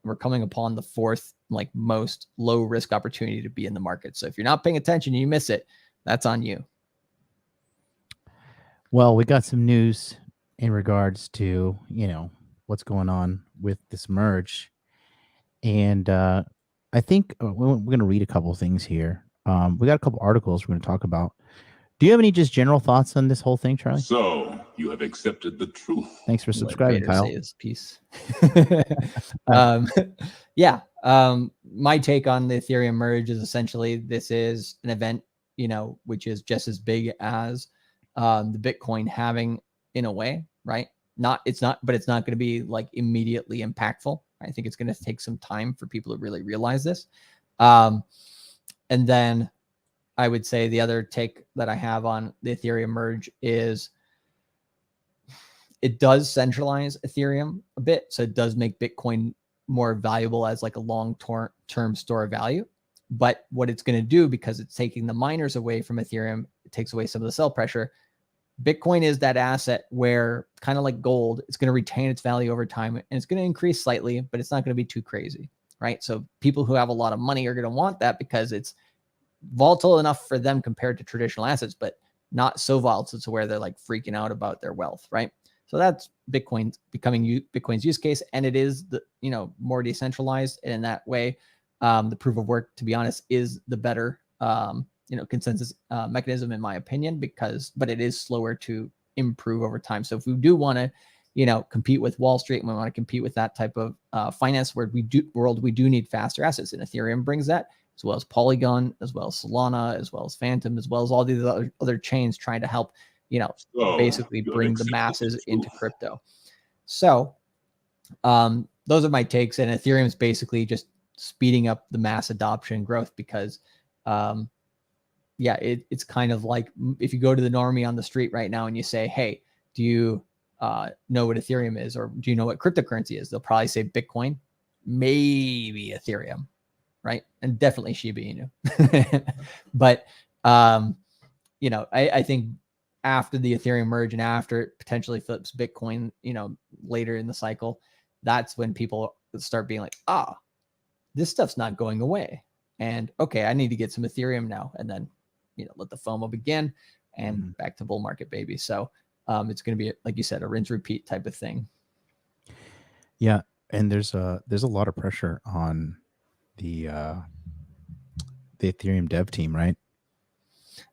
We're coming upon the fourth, like most low risk opportunity to be in the market. So if you're not paying attention, you miss it. That's on you. Well, we got some news in regards to, what's going on with this merge. And I think we're going to read a couple of things here. We got a couple articles we're going to talk about. Do you have any just general thoughts on this whole thing, Charlie? So you have accepted the truth. Thanks for subscribing, Kyle. Say his piece. Yeah. My take on the Ethereum merge is essentially this is an event, which is just as big as the Bitcoin halving in a way, right? But it's not going to be like immediately impactful. I think it's going to take some time for people to really realize this. And then I would say the other take that I have on the Ethereum merge is it does centralize Ethereum a bit. So it does make Bitcoin more valuable as like a long-term store of value. But what it's going to do, because it's taking the miners away from Ethereum, it takes away some of the sell pressure. Bitcoin is that asset where, kind of like gold, it's going to retain its value over time, and it's going to increase slightly, but it's not going to be too crazy, right? So people who have a lot of money are going to want that because it's volatile enough for them compared to traditional assets, but not so volatile to where they're like freaking out about their wealth, right? So that's Bitcoin's use case, and it is the more decentralized, and in that way, the proof of work, to be honest, is the better consensus mechanism in my opinion, but it is slower to improve over time. So if we do want to, compete with Wall Street, and we want to compete with that type of finance world, we do need faster assets, and Ethereum brings that, as well as Polygon, as well as Solana, as well as Phantom, as well as all these other chains trying to help, basically bring the masses into crypto. So those are my takes, and Ethereum is basically just speeding up the mass adoption growth because it's kind of like if you go to the normie on the street right now and you say, hey, do you know what Ethereum is, or do you know what cryptocurrency is? They'll probably say Bitcoin, maybe Ethereum, right? And definitely Shiba Inu. But I think after the Ethereum merge and after it potentially flips Bitcoin, later in the cycle, that's when people start being like, this stuff's not going away. And okay, I need to get some Ethereum now. And then, let the FOMO begin and back to bull market, baby. So it's going to be, like you said, a rinse repeat type of thing. Yeah. And there's a lot of pressure on the Ethereum dev team, right?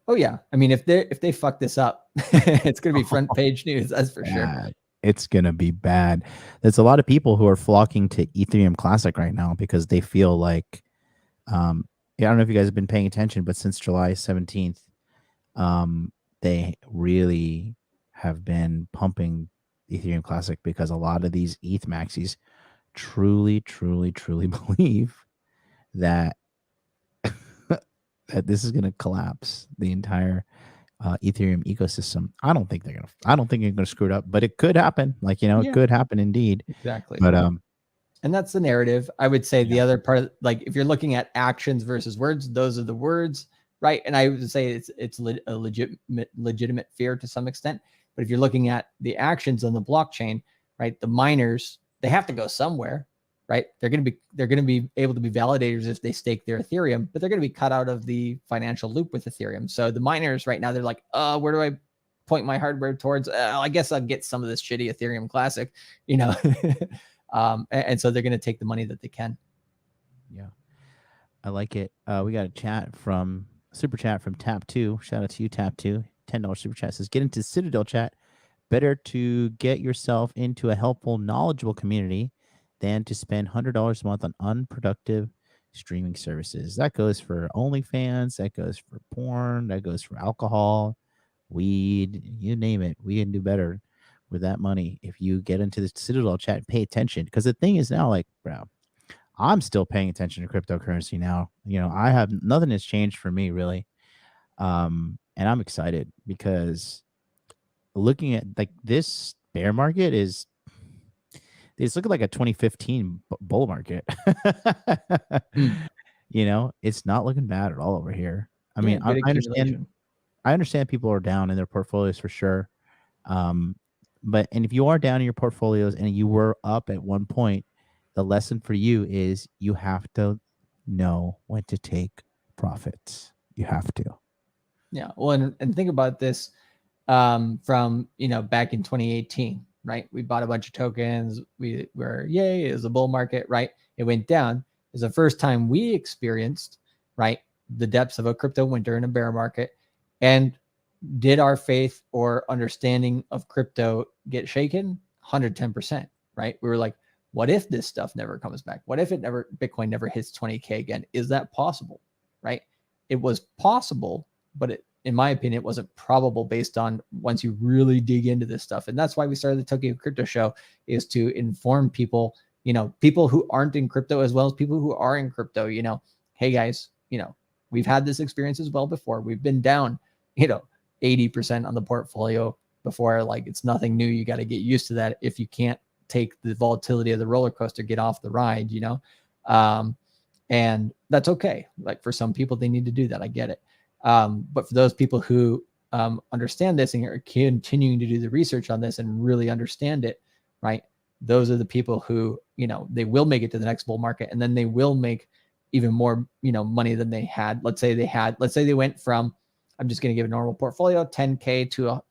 Oh yeah. I mean, if they fuck this up, it's going to be front page news. That's for sure. It's going to be bad. There's a lot of people who are flocking to Ethereum Classic right now because they feel like, I don't know if you guys have been paying attention, but since July 17th, they really have been pumping Ethereum Classic because a lot of these ETH maxis truly believe that that this is going to collapse the entire Ethereum ecosystem. I don't think they're going to screw it up, but it could happen. It could happen indeed. Exactly. But and that's the narrative. I would say the other part, like if you're looking at actions versus words, those are the words, right? And I would say it's a legitimate fear to some extent. But if you're looking at the actions on the blockchain, right, the miners, they have to go somewhere, right? They're going to be able to be validators if they stake their Ethereum, but they're going to be cut out of the financial loop with Ethereum. So the miners right now, they're like, where do I point my hardware towards? I guess I'll get some of this shitty Ethereum Classic, and so they're going to take the money that they can. Yeah, I like it. We got a super chat from Tap2. Shout out to you, Tap2. $10 super chat says, get into Citadel chat. Better to get yourself into a helpful, knowledgeable community than to spend $100 a month on unproductive streaming services. That goes for OnlyFans. That goes for porn. That goes for alcohol. weed, you name it. We can do better with that money if you get into the Citadel chat and pay attention. Because the thing is now, like, bro, I'm still paying attention to cryptocurrency now. You know, I have nothing has changed for me really. And I'm excited because looking at like this bear market is it's looking like a 2015 bull market. You know, it's not looking bad at all over here. I mean, good I understand accumulation. people are down in their portfolios for sure. But if you are down in your portfolios and you were up at one point, the lesson for you is you have to know when to take profits. You have to. Yeah. Well, and think about this from, you know, back in 2018, right? We bought a bunch of tokens. We were, yay, it was a bull market, right? It went down. It was the first time we experienced, right, the depths of a crypto winter in a bear market. And did our faith or understanding of crypto get shaken? 110%, right? We were like, what if this stuff never comes back? What if Bitcoin never hits 20K again? Is that possible? Right? It was possible, but in my opinion, it wasn't probable based on once you really dig into this stuff. And that's why we started the Tokyo Crypto Show, is to inform people, you know, people who aren't in crypto as well as people who are in crypto, you know, hey guys, you know, we've had this experience as well before. We've been down, you know, 80% on the portfolio before. Like, it's nothing new. You got to get used to that. If you can't take the volatility of the roller coaster, get off the ride, you know? And that's okay. Like, for some people, they need to do that. I get it. But for those people who understand this and are continuing to do the research on this and really understand it, right? Those are the people who, you know, they will make it to the next bull market, and then they will make even more, you know, money than they had. Let's say they went from, I'm just going to give a normal portfolio, 10K to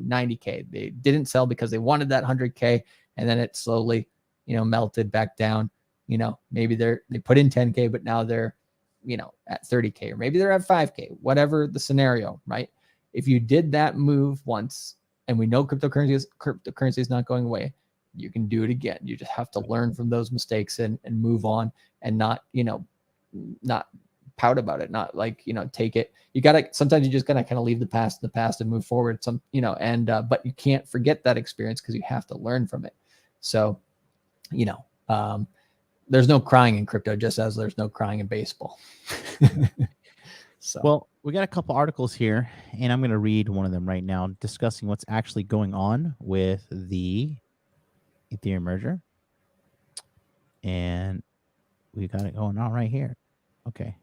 90K. They didn't sell because they wanted that 100K, and then it slowly, you know, melted back down. You know, maybe they put in 10K, but now they're, you know, at 30K, or maybe they're at 5K, whatever the scenario, right? If you did that move once, and we know cryptocurrency is not going away, you can do it again. You just have to learn from those mistakes and move on, and not, you know, not pout about it, not like, you know, take it. You gotta, sometimes you just gotta kind of leave the past in the past and move forward. Some, you know, and but you can't forget that experience, because you have to learn from it. So, you know, there's no crying in crypto, just as there's no crying in baseball. So, well, we got a couple articles here, and I'm going to read one of them right now, discussing what's actually going on with the Ethereum merger. And we got it going on right here. Okay.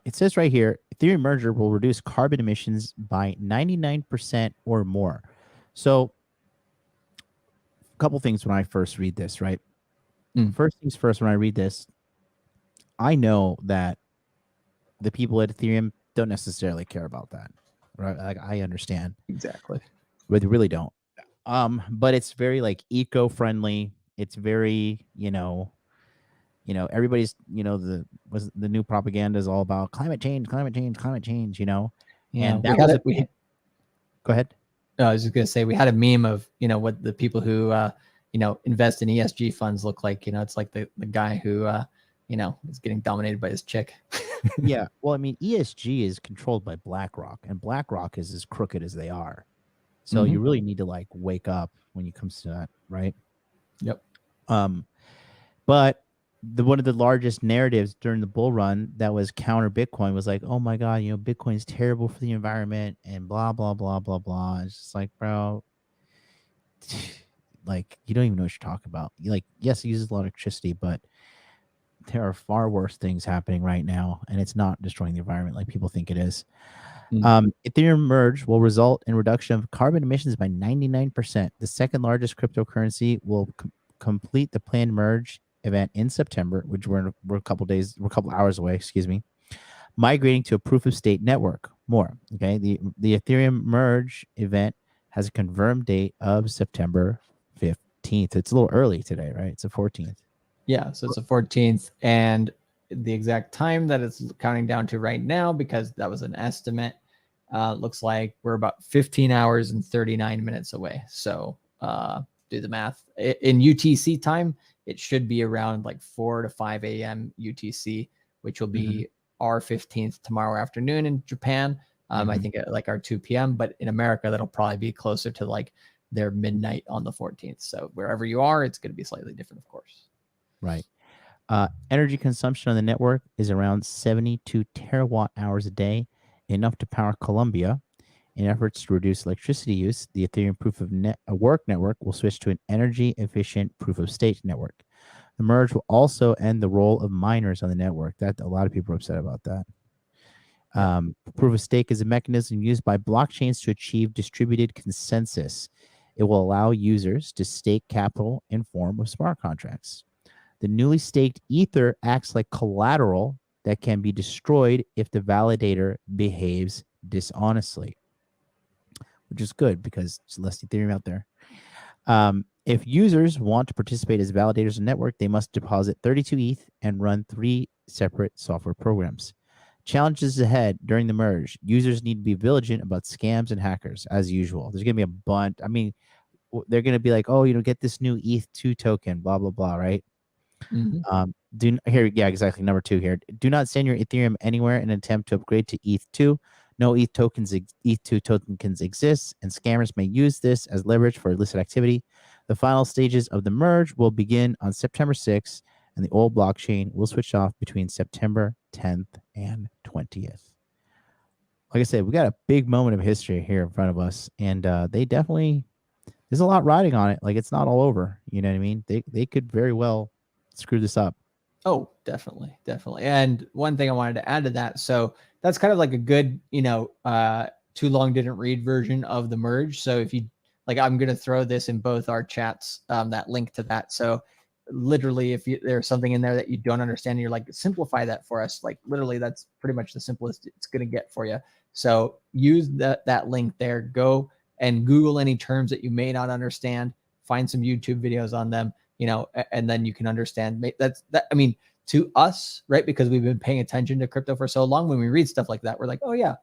It says right here, Ethereum merger will reduce carbon emissions by 99% or more. So, a couple things when I first read this, right? First things first, when I read this, I know that the people at Ethereum don't necessarily care about that, right? Like, I understand. Exactly. But they really don't. But it's very like eco-friendly. It's very, you know, everybody's, you know, the new propaganda is all about climate change, you know. Yeah, And that was go ahead. No, I was just gonna say, we had a meme of, you know, what the people who you know, invest in ESG funds look like. You know, it's like the guy who you know, is getting dominated by his chick. Yeah. Well, I mean, ESG is controlled by BlackRock, and BlackRock is as crooked as they are. So you really need to like wake up when it comes to that, right? Yep. But one of the largest narratives during the bull run that was counter Bitcoin was like, oh my God, you know, Bitcoin's terrible for the environment and blah, blah, blah, blah, blah. It's just like, bro, like, you don't even know what you're talking about. Like, yes, it uses a lot of electricity, but there are far worse things happening right now, and it's not destroying the environment like people think it is. Ethereum merge will result in reduction of carbon emissions by 99%. The second largest cryptocurrency will complete the planned merge event in September, which we're a couple hours away, migrating to a proof of stake network. More, okay? The Ethereum merge event has a confirmed date of September 15th. It's a little early today, right? It's the 14th. Yeah, so it's the 14th, and the exact time that it's counting down to right now, because that was an estimate, looks like we're about 15 hours and 39 minutes away. So do the math. In UTC time, it should be around like 4 to 5 a.m. UTC, which will be our 15th tomorrow afternoon in Japan. I think at like our 2 p.m., but in America, that'll probably be closer to like their midnight on the 14th. So wherever you are, it's going to be slightly different, of course. Right. Energy consumption on the network is around 72 terawatt hours a day, enough to power Colombia. In efforts to reduce electricity use, the Ethereum proof of work network will switch to an energy efficient proof of stake network. The merge will also end the role of miners on the network. That a lot of people are upset about that. Proof of stake is a mechanism used by blockchains to achieve distributed consensus. It will allow users to stake capital in form of smart contracts. The newly staked Ether acts like collateral that can be destroyed if the validator behaves dishonestly, which is good because there's less Ethereum out there. If users want to participate as validators in the network, they must deposit 32 ETH and run 3 separate software programs. Challenges ahead during the merge. Users need to be vigilant about scams and hackers, as usual. There's going to be a bunch. I mean, they're going to be like, oh, get this new ETH2 token, blah, blah, blah, right? Exactly. Number 2 here. Do not send your Ethereum anywhere in an attempt to upgrade to ETH2. No ETH2 tokens exist, and scammers may use this as leverage for illicit activity. The final stages of the merge will begin on September 6th, and the old blockchain will switch off between September 10th and 20th. Like I said, we got a big moment of history here in front of us, and they definitely, there's a lot riding on it. Like, it's not all over. You know what I mean? They could very well screw this up. Oh, definitely. And one thing I wanted to add to that, so that's kind of like a good, too long didn't read version of the merge. So if you like, I'm going to throw this in both our chats, that link to that. So literally, if there's something in there that you don't understand, you're like, simplify that for us. Like literally, that's pretty much the simplest it's going to get for you. So use that link there. Go and Google any terms that you may not understand. Find some YouTube videos on them. And then you can understand I mean, to us, right? Because we've been paying attention to crypto for so long, when we read stuff like that, we're like, oh yeah,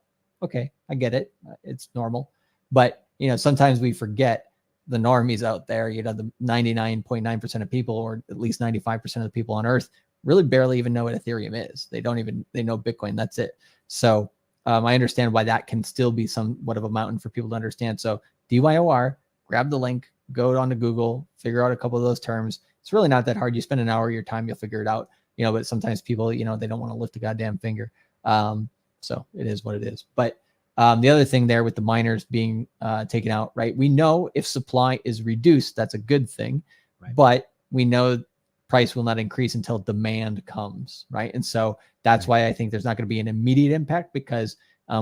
okay, I get it. It's normal. But, sometimes we forget the normies out there, the 99.9% of people, or at least 95% of the people on earth really barely even know what Ethereum is. They know Bitcoin. That's it. So I understand why that can still be somewhat of a mountain for people to understand. So DYOR, grab the link, go on to Google, figure out a couple of those terms. It's really not that hard. You spend an hour of your time, you'll figure it out. But sometimes people, they don't want to lift a goddamn finger. So it is what it is. But the other thing there with the miners being taken out, right? We know if supply is reduced, that's a good thing, right? But we know price will not increase until demand comes, right? And so that's why I think there's not going to be an immediate impact, because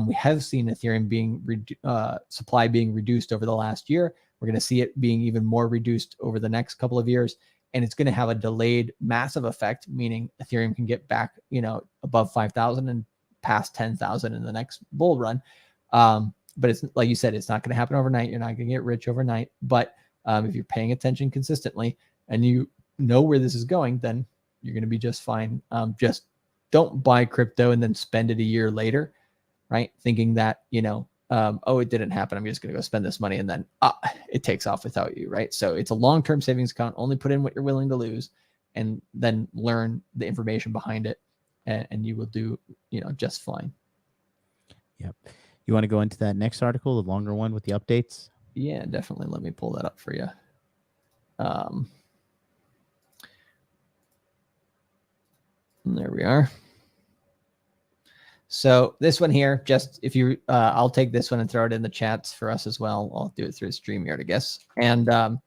we have seen Ethereum supply being reduced over the last year. We're going to see it being even more reduced over the next couple of years. And it's going to have a delayed massive effect, meaning Ethereum can get back, above 5,000 and past 10,000 in the next bull run. But it's like you said, it's not going to happen overnight. You're not going to get rich overnight. But if you're paying attention consistently and you know where this is going, then you're going to be just fine. Just don't buy crypto and then spend it a year later, right? Thinking that, it didn't happen, I'm just going to go spend this money, and then it takes off without you, right? So it's a long-term savings account. Only put in what you're willing to lose, and then learn the information behind it, and you will do, just fine. Yep. You want to go into that next article, the longer one with the updates? Yeah, definitely. Let me pull that up for you. There we are. So this one here, just if you, I'll take this one and throw it in the chats for us as well. I'll do it through StreamYard, I guess. And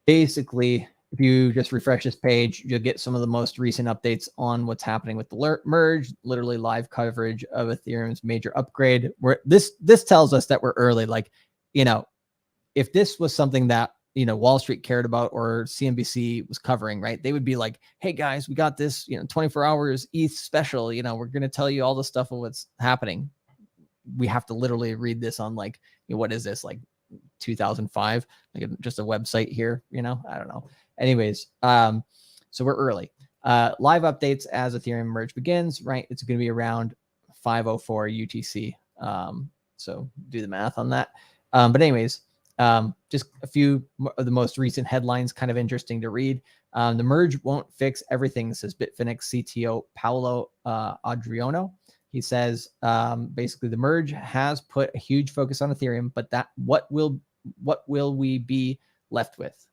basically, if you just refresh this page, you'll get some of the most recent updates on what's happening with the merge, literally live coverage of Ethereum's major upgrade. This tells us that we're early. Like, if this was something that, Wall Street cared about, or CNBC was covering, right? They would be like, hey guys, we got this, 24 hours ETH special. We're going to tell you all the stuff of what's happening. We have to literally read this on like, what is this? Like 2005, like just a website here, I don't know. Anyways, so we're early. Live updates as Ethereum merge begins, right? It's going to be around 5:04 UTC. So do the math on that. But anyways, just a few of the most recent headlines, kind of interesting to read. The merge won't fix everything, says Bitfinex CTO Paolo Adriano. He says basically the merge has put a huge focus on Ethereum, but that what will we be left with?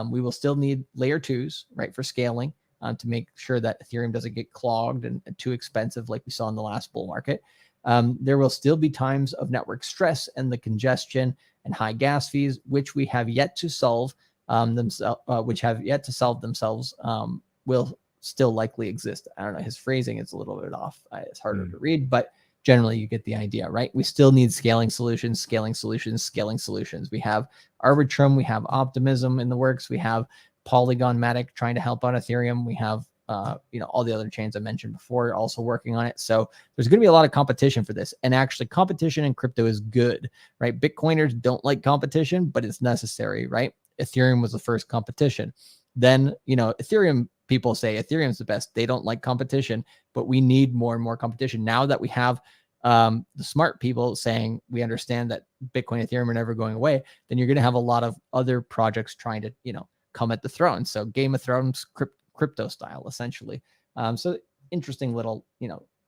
We will still need layer 2s, right, for scaling to make sure that Ethereum doesn't get clogged and too expensive like we saw in the last bull market. There will still be times of network stress and the congestion and high gas fees, which we have yet to solve themselves, will still likely exist. I don't know. His phrasing is a little bit off. It's harder to read, but generally you get the idea, right? We still need scaling solutions. We have Arbitrum, we have Optimism in the works, we have Polygon Matic trying to help out Ethereum. We have all the other chains I mentioned before also working on it. So there's going to be a lot of competition for this. And actually competition in crypto is good, right? Bitcoiners don't like competition, but it's necessary, right? Ethereum was the first competition. Then, Ethereum people say Ethereum's the best. They don't like competition, but we need more and more competition. Now that we have the smart people saying we understand that Bitcoin, Ethereum are never going away, then you're going to have a lot of other projects trying to, come at the throne. So Game of Thrones crypto style, essentially. So interesting little,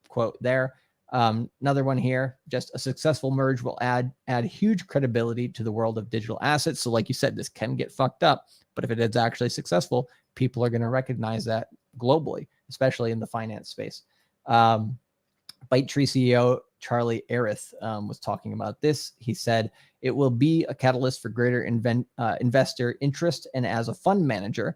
quote there. Another one here, just a successful merge will add huge credibility to the world of digital assets. So like you said, this can get fucked up, but if it is actually successful, people are going to recognize that globally, especially in the finance space. ByteTree CEO Charlie Arith was talking about this. He said, it will be a catalyst for greater investor interest. And as a fund manager,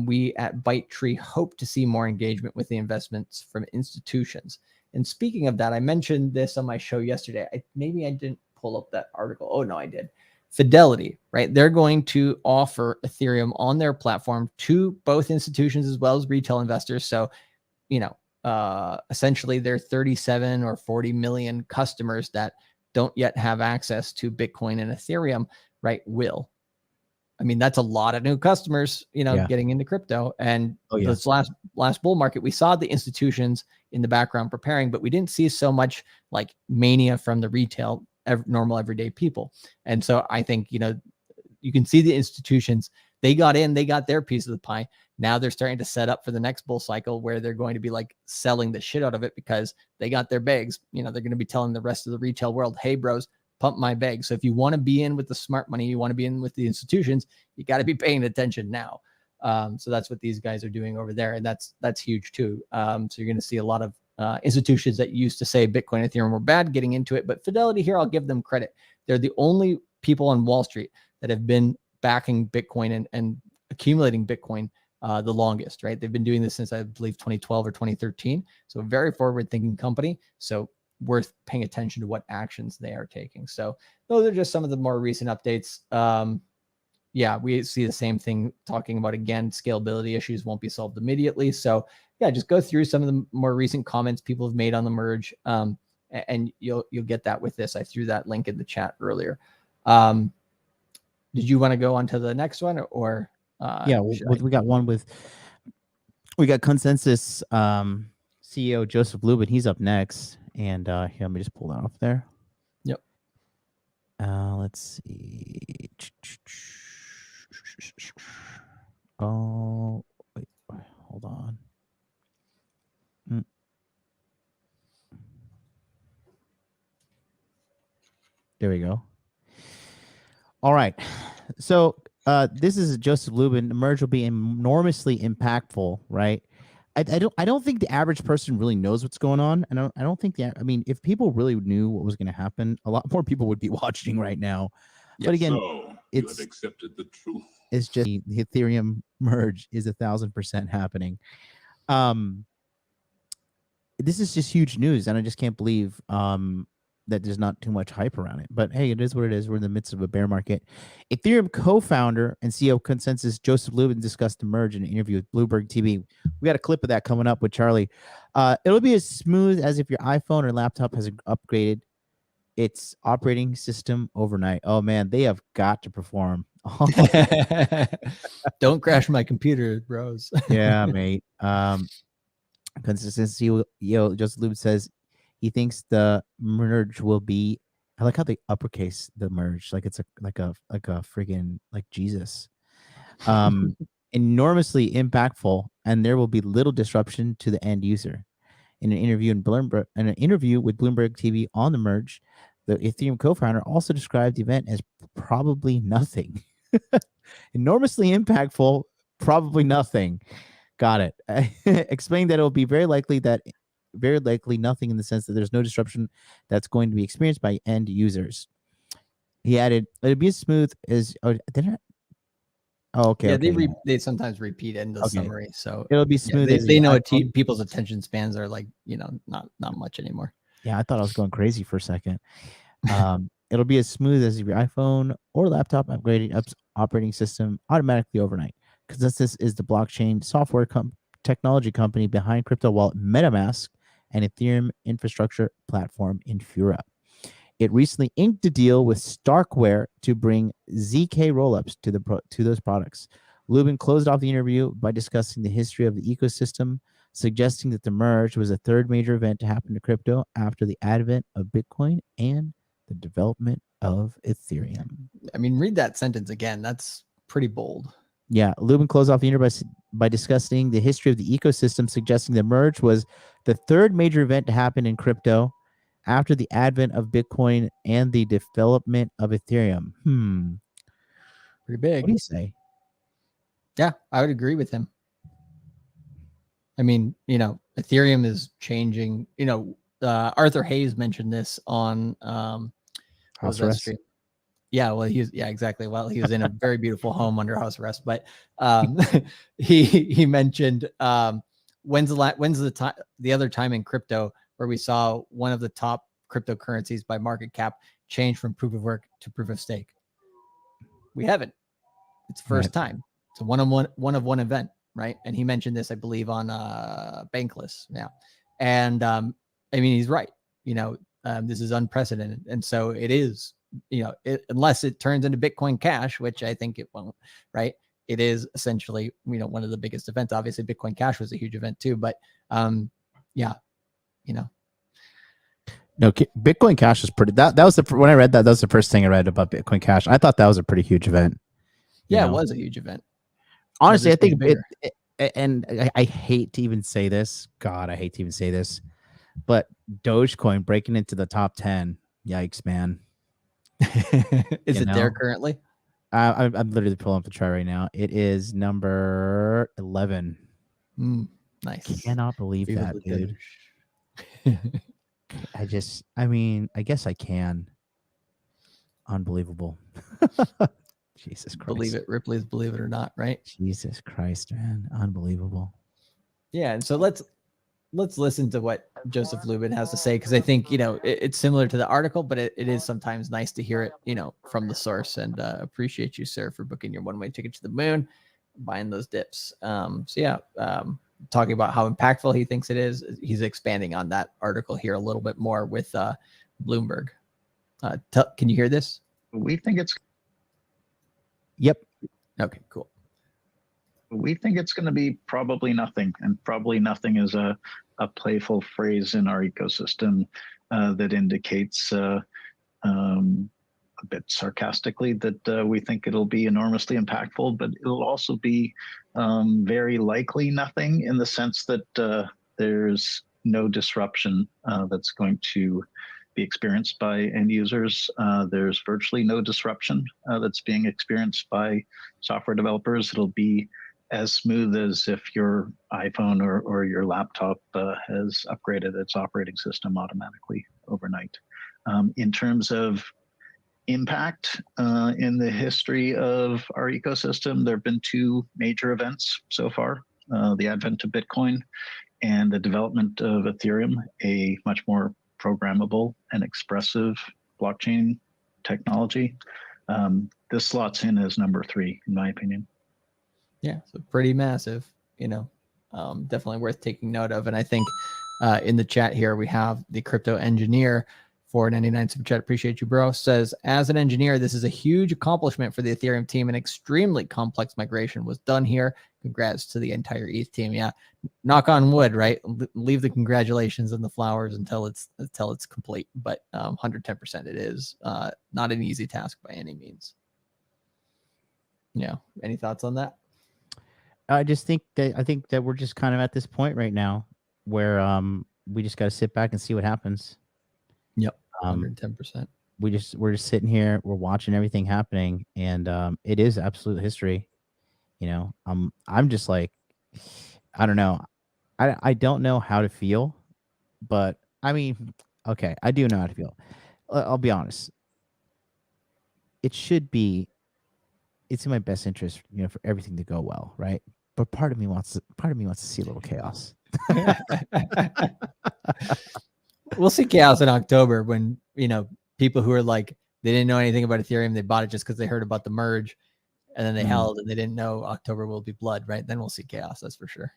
we at ByteTree hope to see more engagement with the investments from institutions. And speaking of that, I mentioned this on my show yesterday. Maybe I didn't pull up that article. Oh, no, I did. Fidelity, right? They're going to offer Ethereum on their platform to both institutions as well as retail investors. So, essentially their 37 or 40 million customers that don't yet have access to Bitcoin and Ethereum, right, will. I mean, that's a lot of new customers, getting into crypto. And this last bull market, we saw the institutions in the background preparing, but we didn't see so much like mania from the retail, normal everyday people. And so I think, you can see the institutions, they got their piece of the pie. Now they're starting to set up for the next bull cycle where they're going to be like selling the shit out of it because they got their bags. They're going to be telling the rest of the retail world, hey, bros, pump my bag. So if you want to be in with the smart money, you want to be in with the institutions, you got to be paying attention now. So that's what these guys are doing over there. And that's huge too. So you're going to see a lot of institutions that used to say Bitcoin and Ethereum were bad getting into it. But Fidelity here, I'll give them credit. They're the only people on Wall Street that have been backing Bitcoin and accumulating Bitcoin the longest, right? They've been doing this since I believe 2012 or 2013. So a very forward thinking company. So worth paying attention to what actions they are taking. So those are just some of the more recent updates. We see the same thing talking about, again, scalability issues won't be solved immediately. So just go through some of the more recent comments people have made on the merge. And you'll get that with this. I threw that link in the chat earlier. Did you want to go on to the next one or? We got one we got Consensus CEO Joseph Lubin. He's up next. And here, let me just pull that off there. Yep. Let's see. Oh, wait, hold on. There we go. All right. So this is Joseph Lubin. The merge will be enormously impactful, right? I don't think the average person really knows what's going on. And I don't think if people really knew what was going to happen, a lot more people would be watching right now. But again, so you have accepted the truth. It's just the Ethereum merge is 1,000% happening. This is just huge news, and I just can't believe that there's not too much hype around it. But hey, it is what it is. We're in the midst of a bear market. Ethereum co-founder and CEO of Consensus Joseph Lubin discussed the merge in an interview with Bloomberg TV. We got a clip of that coming up with Charlie. It'll be as smooth as if your iPhone or laptop has upgraded its operating system overnight. Oh man, they have got to perform. Don't crash my computer, bros. Yeah, mate. Consensus CEO Joseph Lubin says he thinks the merge will be. I like how they uppercase the merge, like it's like a friggin' like Jesus. Enormously impactful, and there will be little disruption to the end user. In an interview with Bloomberg TV on the merge, the Ethereum co-founder also described the event as probably nothing. Enormously impactful, probably nothing. Got it. Explained that it will be very likely nothing, in the sense that there's no disruption that's going to be experienced by end users. He added, "It'll be as smooth as." Oh, did I? Oh, okay. Yeah, Okay. they sometimes repeat in the Okay. summary, so It'll be smooth as they the know iPhone. people's attention spans are like not much anymore. Yeah, I thought I was going crazy for a second. It'll be as smooth as your iPhone or laptop upgrading operating system automatically overnight. Consensus is the blockchain software technology company behind crypto wallet MetaMask and Ethereum infrastructure platform Infura. It recently inked a deal with Starkware to bring ZK rollups to those products. Lubin closed off the interview by discussing the history of the ecosystem, suggesting that the merge was the third major event to happen to crypto after the advent of Bitcoin and the development of Ethereum. I mean, read that sentence again. That's pretty bold. Yeah, Lubin closed off the interview by discussing the history of the ecosystem, suggesting the merge was the third major event to happen in crypto after the advent of Bitcoin and the development of Ethereum. Pretty big. What do you say? Yeah, I would agree with him. I mean, Ethereum is changing. Arthur Hayes mentioned this on House arrest. stream. Yeah, well, exactly. Well, he was in a very beautiful home under house arrest, but he mentioned when's the other time in crypto where we saw one of the top cryptocurrencies by market cap change from proof of work to proof of stake. We haven't. It's the first time. It's a one of one event, right? And he mentioned this, I believe, on Bankless. Yeah, and I mean, he's right. This is unprecedented, and so it is. Unless it turns into Bitcoin Cash, which I think it won't, right? It is essentially, one of the biggest events. Obviously, Bitcoin Cash was a huge event too, but yeah. No, Bitcoin Cash was pretty. That was when I read that was the first thing I read about Bitcoin Cash. I thought that was a pretty huge event. Yeah, it was a huge event. Honestly, I think and I hate to even say this. God, I hate to even say this, but Dogecoin breaking into the top 10. Yikes, man. Is it there currently? I'm literally pulling up the chart right now. It is number 11. Nice. Cannot believe that, dude. I guess I can. Unbelievable. Jesus Christ. Believe it, Ripley's Believe It or Not, right? Jesus Christ, man. Unbelievable. Yeah, and so let's listen to what Joseph Lubin has to say, because I think, it's similar to the article, but it is sometimes nice to hear it, from the source. And appreciate you, sir, for booking your one-way ticket to the moon, buying those dips. Talking about how impactful he thinks it is. He's expanding on that article here a little bit more with Bloomberg. Can you hear this? We think it's. Yep. Okay, cool. We think it's going to be probably nothing, and probably nothing is a playful phrase in our ecosystem that indicates a bit sarcastically that we think it'll be enormously impactful, but it'll also be very likely nothing, in the sense that there's no disruption that's going to be experienced by end users. There's virtually no disruption that's being experienced by software developers. It'll be as smooth as if your iPhone or your laptop has upgraded its operating system automatically overnight. In terms of impact in the history of our ecosystem, there have been two major events so far: the advent of Bitcoin and the development of Ethereum, a much more programmable and expressive blockchain technology. This slots in as number 3, in my opinion. Yeah, so pretty massive, definitely worth taking note of. And I think in the chat here, we have the crypto engineer for 99 super chat. Appreciate you, bro. Says, as an engineer, this is a huge accomplishment for the Ethereum team. An extremely complex migration was done here. Congrats to the entire ETH team. Yeah, knock on wood, right? Leave the congratulations and the flowers until it's complete. But 110%, it is not an easy task by any means. Yeah. Any thoughts on that? I think that we're just kind of at this point right now where we just got to sit back and see what happens. Yep. Um, 110%. we're just sitting here, we're watching everything happening, and it is absolute history. You know, I'm just like, I don't know. I don't know how to feel, but I mean, okay, I do know how to feel. I'll be honest. It's in my best interest, you know, for everything to go well, right? But part of me wants to see a little chaos. We'll see chaos in October when, you know, people who are like, they didn't know anything about Ethereum, they bought it just because they heard about the merge, and then they held and they didn't know October will be blood, right? Then we'll see chaos, that's for sure.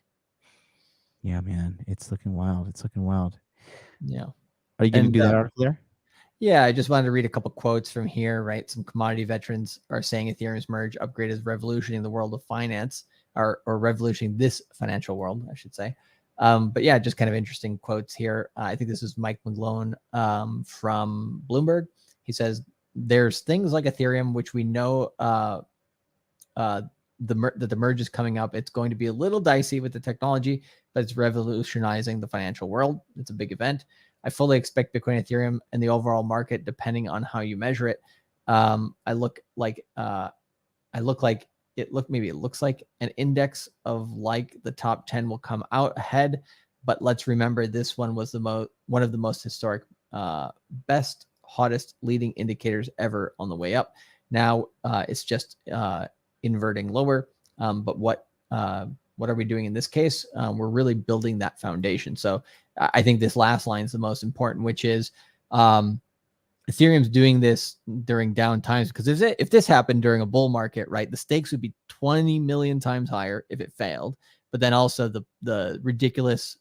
Yeah, man, it's looking wild. It's looking wild. Yeah. Are you going to do that article there? Yeah, I just wanted to read a couple quotes from here, right? Some commodity veterans are saying Ethereum's merge upgrade is revolutioning the world of finance, or revolutioning this financial world, I should say. But yeah, just kind of interesting quotes here. I think this is Mike McGlone from Bloomberg. He says, there's things like Ethereum, which we know that the merge is coming up. It's going to be a little dicey with the technology, but it's revolutionizing the financial world. It's a big event. I fully expect Bitcoin, Ethereum, and the overall market, depending on how you measure it. It looks like an index of like the top 10 will come out ahead. But let's remember, this one was one of the most historic, best, hottest leading indicators ever on the way up. Now it's just inverting lower. But what are we doing in this case? We're really building that foundation. So I think this last line is the most important, which is Ethereum's doing this during down times, because if this happened during a bull market, right, the stakes would be 20 million times higher if it failed. But then also the ridiculous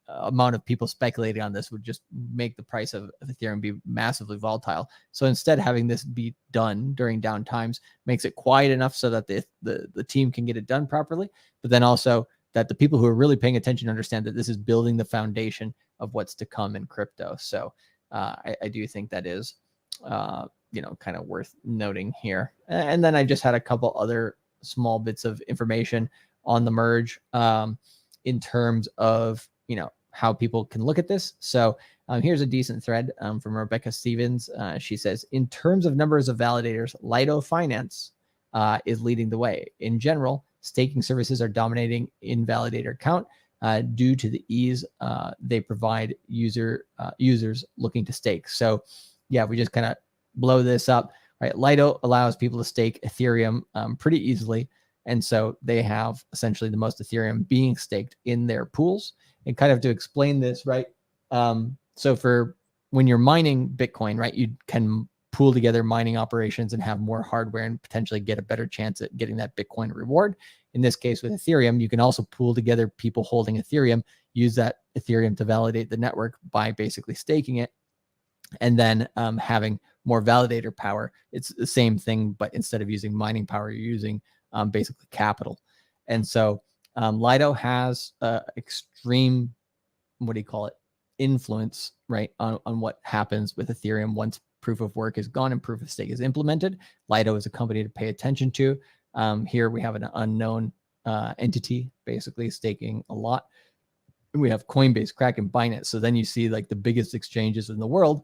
amount of people speculating on this would just make the price of Ethereum be massively volatile. So instead, having this be done during down times makes it quiet enough so that the team can get it done properly, but then also that the people who are really paying attention understand that this is building the foundation of what's to come in crypto. So I do think that is, kind of worth noting here. And then I just had a couple other small bits of information on the merge in terms of, how people can look at this. So here's a decent thread from Rebecca Stevens. She says, in terms of numbers of validators, Lido Finance is leading the way. In general, staking services are dominating in validator count due to the ease they provide users looking to stake. So yeah, we just kind of blow this up, right? Lido allows people to stake Ethereum pretty easily. And so they have essentially the most Ethereum being staked in their pools. And kind of to explain this, right? So for when you're mining Bitcoin, right, you can pool together mining operations and have more hardware and potentially get a better chance at getting that Bitcoin reward. In this case with Ethereum, you can also pool together people holding Ethereum, use that Ethereum to validate the network by basically staking it, and then having more validator power. It's the same thing, but instead of using mining power, you're using basically capital. And so Lido has extreme, influence, right, on what happens with Ethereum once proof of work is gone and proof of stake is implemented. Lido is a company to pay attention to. Here we have an unknown entity basically staking a lot. And we have Coinbase, Kraken, Binance. So then you see like the biggest exchanges in the world.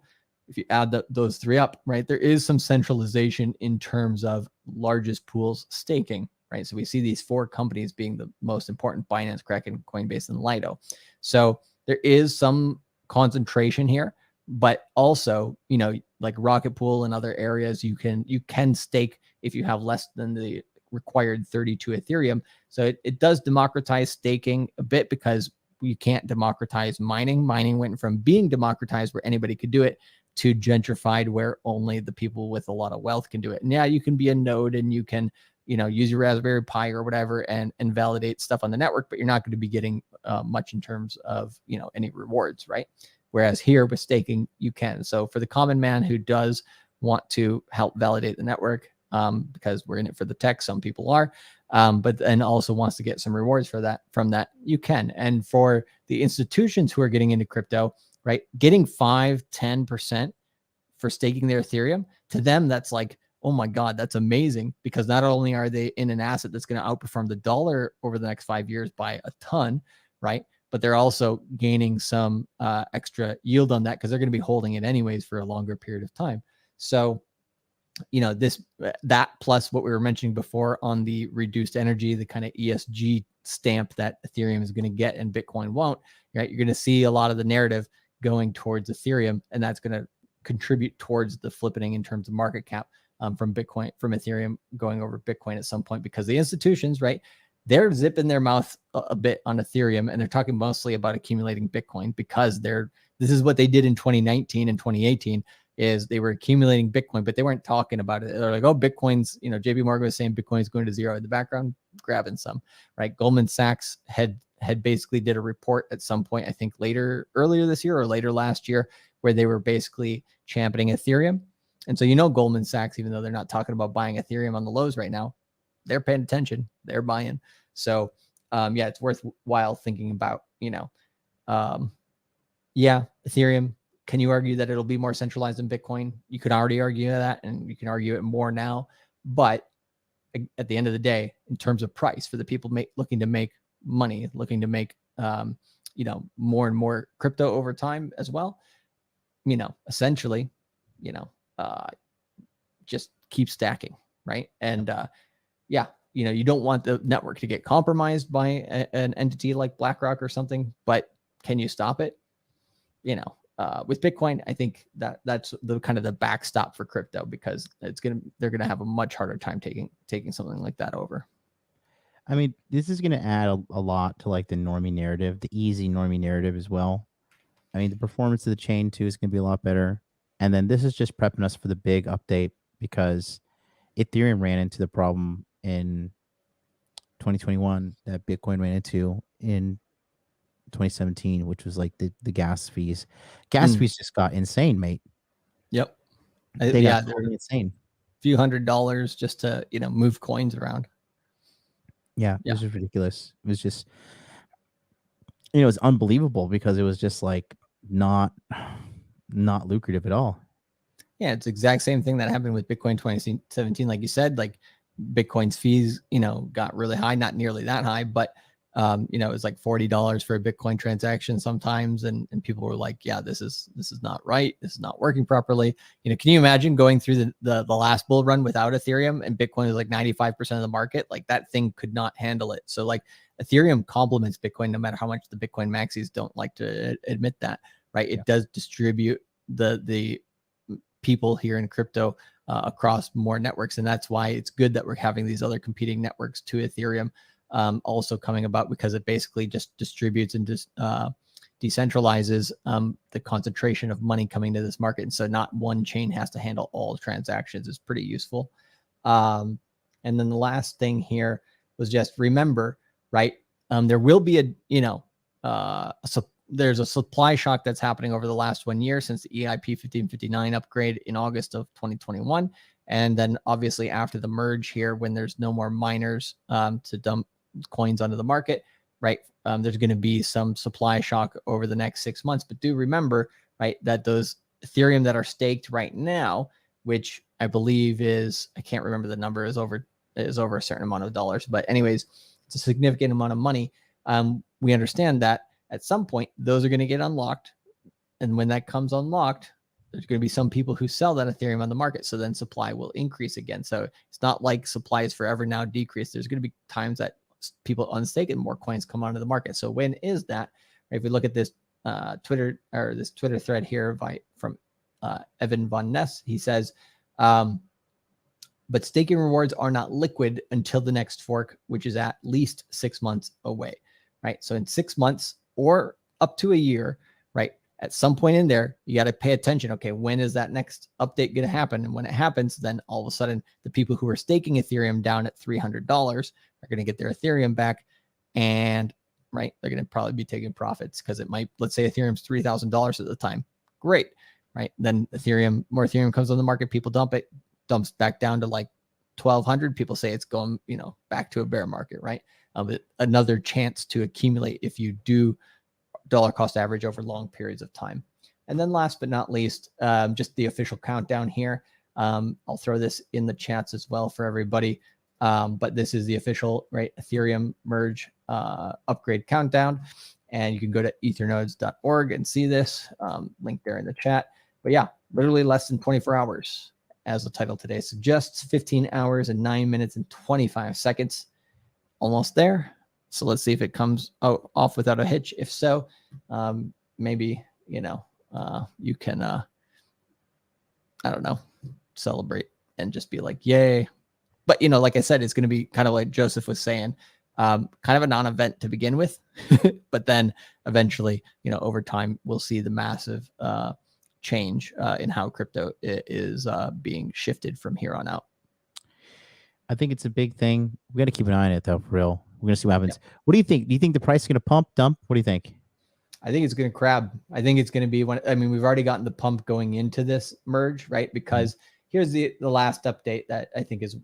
If you add those three up, right, there is some centralization in terms of largest pools staking, right? So we see these four companies being the most important: Binance, Kraken, Coinbase, and Lido. So there is some concentration here, but also, like Rocket Pool and other areas, you can stake if you have less than the required 32 Ethereum. So it does democratize staking a bit, because you can't democratize mining. Mining went from being democratized where anybody could do it to gentrified where only the people with a lot of wealth can do it. And yeah, you can be a node and you can, use your Raspberry Pi or whatever and validate stuff on the network, but you're not going to be getting much in terms of, any rewards, right? Whereas here with staking, you can. So for the common man who does want to help validate the network, because we're in it for the tech, some people are, but then also wants to get some rewards from that, you can. And for the institutions who are getting into crypto, right, getting 5-10% for staking their Ethereum, to them, that's like, oh my God, that's amazing, because not only are they in an asset that's going to outperform the dollar over the next 5 years by a ton, right, but they're also gaining some extra yield on that because they're going to be holding it anyways for a longer period of time. So, that plus what we were mentioning before on the reduced energy, the kind of ESG stamp that Ethereum is going to get and Bitcoin won't, right? You're going to see a lot of the narrative going towards Ethereum, and that's going to contribute towards the flipping in terms of market cap from Ethereum going over Bitcoin at some point, because the institutions, right, they're zipping their mouth a bit on Ethereum, and they're talking mostly about accumulating Bitcoin because this is what they did in 2019 and 2018 is they were accumulating Bitcoin, but they weren't talking about it. They're like, oh, Bitcoin's, JP Morgan was saying Bitcoin's going to zero in the background, grabbing some, right? Goldman Sachs had basically did a report at some point, I think earlier this year or later last year, where they were basically championing Ethereum. And so, Goldman Sachs, even though they're not talking about buying Ethereum on the lows right now, they're paying attention, they're buying. So, it's worthwhile thinking about, Ethereum. Can you argue that it'll be more centralized than Bitcoin? You could already argue that, and you can argue it more now. But at the end of the day, in terms of price for the people looking to make money, looking to make, more and more crypto over time as well, essentially, just keep stacking, right? And you don't want the network to get compromised by an entity like BlackRock or something, but can you stop it? With Bitcoin, I think that's the kind of the backstop for crypto, because they're gonna have a much harder time taking something like that over. I mean, this is going to add a lot to like the normie narrative, the easy normie narrative as well. I mean, the performance of the chain too is going to be a lot better. And then this is just prepping us for the big update, because Ethereum ran into the problem in 2021 that Bitcoin ran into in 2017, which was like the gas fees. Gas fees just got insane, mate. Yep. They got totally insane. Few $100s just to, move coins around. Yeah, it was just ridiculous. It was just, it was unbelievable, because it was just like not lucrative at all. Yeah, it's the exact same thing that happened with Bitcoin 2017. Like you said, like Bitcoin's fees, got really high, not nearly that high, but it was like $40 for a Bitcoin transaction sometimes. And people were like, yeah, this is not right. This is not working properly. Can you imagine going through the last bull run without Ethereum and Bitcoin is like 95% of the market? Like that thing could not handle it. So like Ethereum complements Bitcoin, no matter how much the Bitcoin maxis don't like to admit that, right? It does distribute the people here in crypto across more networks. And that's why it's good that we're having these other competing networks to Ethereum also coming about, because it basically just distributes and decentralizes the concentration of money coming to this market. And so not one chain has to handle all transactions. Is pretty useful. And then the last thing here was just remember, right? There will be there's a supply shock that's happening over the last 1 year since the EIP 1559 upgrade in August of 2021. And then obviously after the merge here, when there's no more miners to dump coins onto the market, right? There's going to be some supply shock over the next 6 months. But do remember, right, that those Ethereum that are staked right now, which I believe I can't remember the number, is over a certain amount of dollars. But anyways, it's a significant amount of money. We understand that at some point, those are going to get unlocked. And when that comes unlocked, there's going to be some people who sell that Ethereum on the market. So then supply will increase again. So it's not like supply is forever now decreased. There's going to be times that people unstake and more coins come onto the market. So when is that? If we look at this Twitter thread here from Evan Von Ness, he says, but staking rewards are not liquid until the next fork, which is at least 6 months away, right? So in 6 months or up to a year, right? At some point in there, you got to pay attention. Okay, when is that next update going to happen? And when it happens, then all of a sudden, the people who are staking Ethereum down at $300 are going to get their Ethereum back, and right, they're going to probably be taking profits, because it might, let's say Ethereum's $3,000 at the time. Great, right? Then more Ethereum comes on the market, people dumps back down to like 1,200. People say it's going, back to a bear market, right? Another chance to accumulate if you do dollar cost average over long periods of time. And then last but not least, just the official countdown here. I'll throw this in the chats as well for everybody. But this is the official, right, Ethereum merge upgrade countdown. And you can go to ethernodes.org and see this link there in the chat. But yeah, literally less than 24 hours, as the title today suggests, 15 hours and 9 minutes and 25 seconds. Almost there. So let's see if it comes off without a hitch. If so, maybe, you can, I don't know, celebrate and just be like, yay. But, like I said, it's going to be kind of like Joseph was saying, kind of a non-event to begin with. But then eventually, over time, we'll see the massive change in how crypto is being shifted from here on out. I think it's a big thing. We got to keep an eye on it, though, for real. We're going to see what happens. Yep. What do you think? Do you think the price is going to pump, dump? What do you think? I think it's going to crab. I think it's going to be we've already gotten the pump going into this merge, right? Because here's the last update that I think is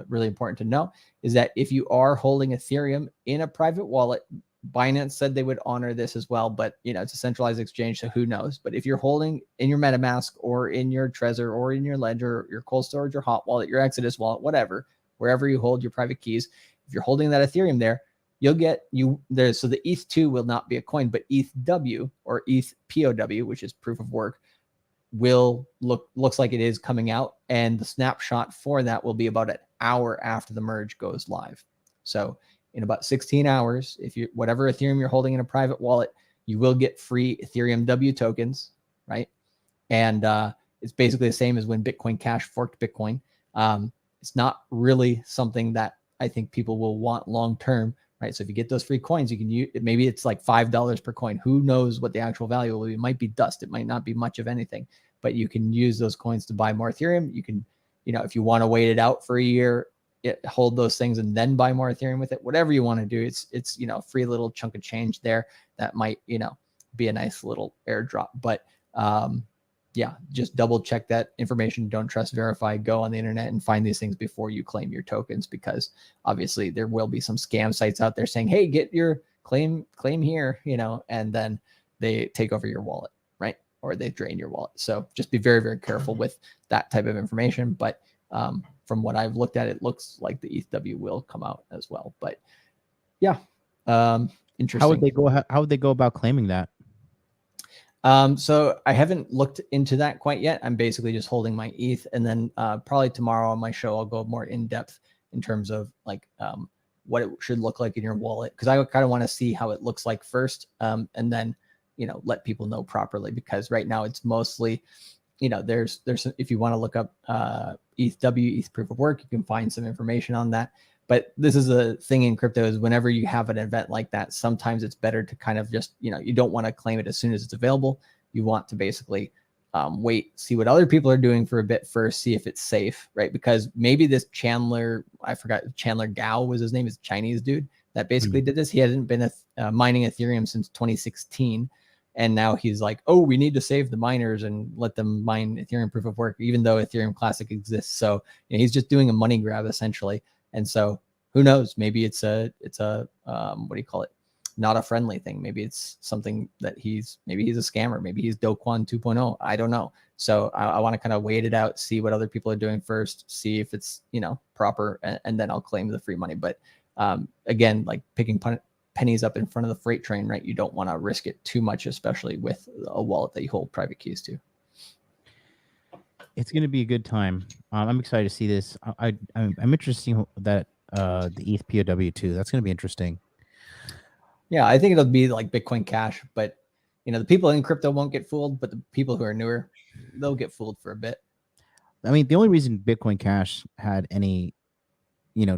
really important to know is that if you are holding Ethereum in a private wallet, Binance said they would honor this as well, but it's a centralized exchange, so who knows? But if you're holding in your MetaMask or in your Trezor or in your Ledger, your cold storage, your hot wallet, your Exodus wallet, whatever, wherever you hold your private keys, if you're holding that Ethereum there, you'll get there. So the ETH2 will not be a coin, but ETHW or ETH POW, which is proof of work, looks like it is coming out, and the snapshot for that will be about an hour after the merge goes live. So in about 16 hours, if you whatever Ethereum you're holding in a private wallet, you will get free Ethereum W tokens, right? And it's basically the same as when Bitcoin Cash forked Bitcoin. It's not really something that I think people will want long term, right? So if you get those free coins, you can use. Maybe it's like $5 per coin. Who knows what the actual value will be? It might be dust. It might not be much of anything. But you can use those coins to buy more Ethereum. You can, if you want to wait it out for a year, hold those things and then buy more Ethereum with it. Whatever you want to do, it's a free little chunk of change there that might be a nice little airdrop. But yeah, just double check that information. Don't trust, verify. Go on the internet and find these things before you claim your tokens, because obviously there will be some scam sites out there saying, "Hey, get your claim here," and then they take over your wallet, right? Or they drain your wallet. So just be very, very careful with that type of information. But from what I've looked at, it looks like the ETHW will come out as well. But yeah, interesting. How would they go about claiming that? So I haven't looked into that quite yet. I'm basically just holding my ETH, and then probably tomorrow on my show, I'll go more in depth in terms of like what it should look like in your wallet. Cause I kind of want to see how it looks like first. And then, let people know properly, because right now it's mostly, there's if you want to look up ETHW, ETH proof of work, you can find some information on that. But this is a thing in crypto, is whenever you have an event like that, sometimes it's better to kind of just, you don't want to claim it as soon as it's available. You want to basically wait, see what other people are doing for a bit first, see if it's safe, right? Because maybe this Chandler, I forgot, Chandler Gao was his name, is a Chinese dude that basically did this. He hadn't been mining Ethereum since 2016. And now he's like, oh, we need to save the miners and let them mine Ethereum proof of work, even though Ethereum Classic exists. So he's just doing a money grab essentially. And so who knows, maybe it's a what do you call it? Not a friendly thing. Maybe it's something that maybe he's a scammer. Maybe he's Do Kwon 2.0. I don't know. So I want to kind of wait it out, see what other people are doing first, see if it's, proper, and then I'll claim the free money. But again, like picking pennies up in front of the freight train, right? You don't want to risk it too much, especially with a wallet that you hold private keys to. It's going to be a good time. I'm excited to see this. I'm interested that the ETH POW too. That's going to be interesting. Yeah, I think it'll be like Bitcoin Cash, but the people in crypto won't get fooled, but the people who are newer, they'll get fooled for a bit. I mean, the only reason Bitcoin Cash had any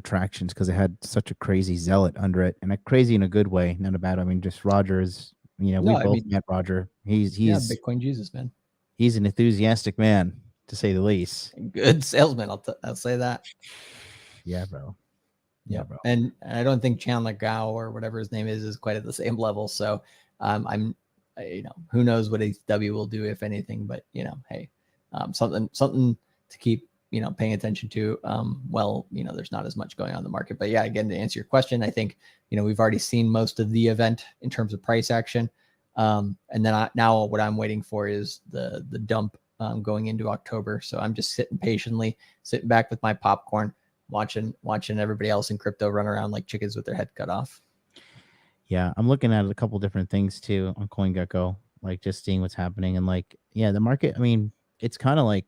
traction is because it had such a crazy zealot under it, and a crazy in a good way, not a bad. I mean, just Roger's. We both met Roger. He's Bitcoin Jesus, man. He's an enthusiastic man, to say the least. Good salesman, I'll say that. Yeah, bro. Yeah, bro. And I don't think Chandler Gao or whatever his name is quite at the same level. So who knows what ETHW will do, if anything. But hey, something to keep paying attention to. There's not as much going on in the market. But yeah, again, to answer your question, I think we've already seen most of the event in terms of price action. And then now what I'm waiting for is the dump going into October. So I'm just sitting back with my popcorn, watching everybody else in crypto run around like chickens with their head cut off. Yeah, I'm looking at a couple different things too on CoinGecko, like just seeing what's happening and like, yeah, the market. I mean, it's kind of like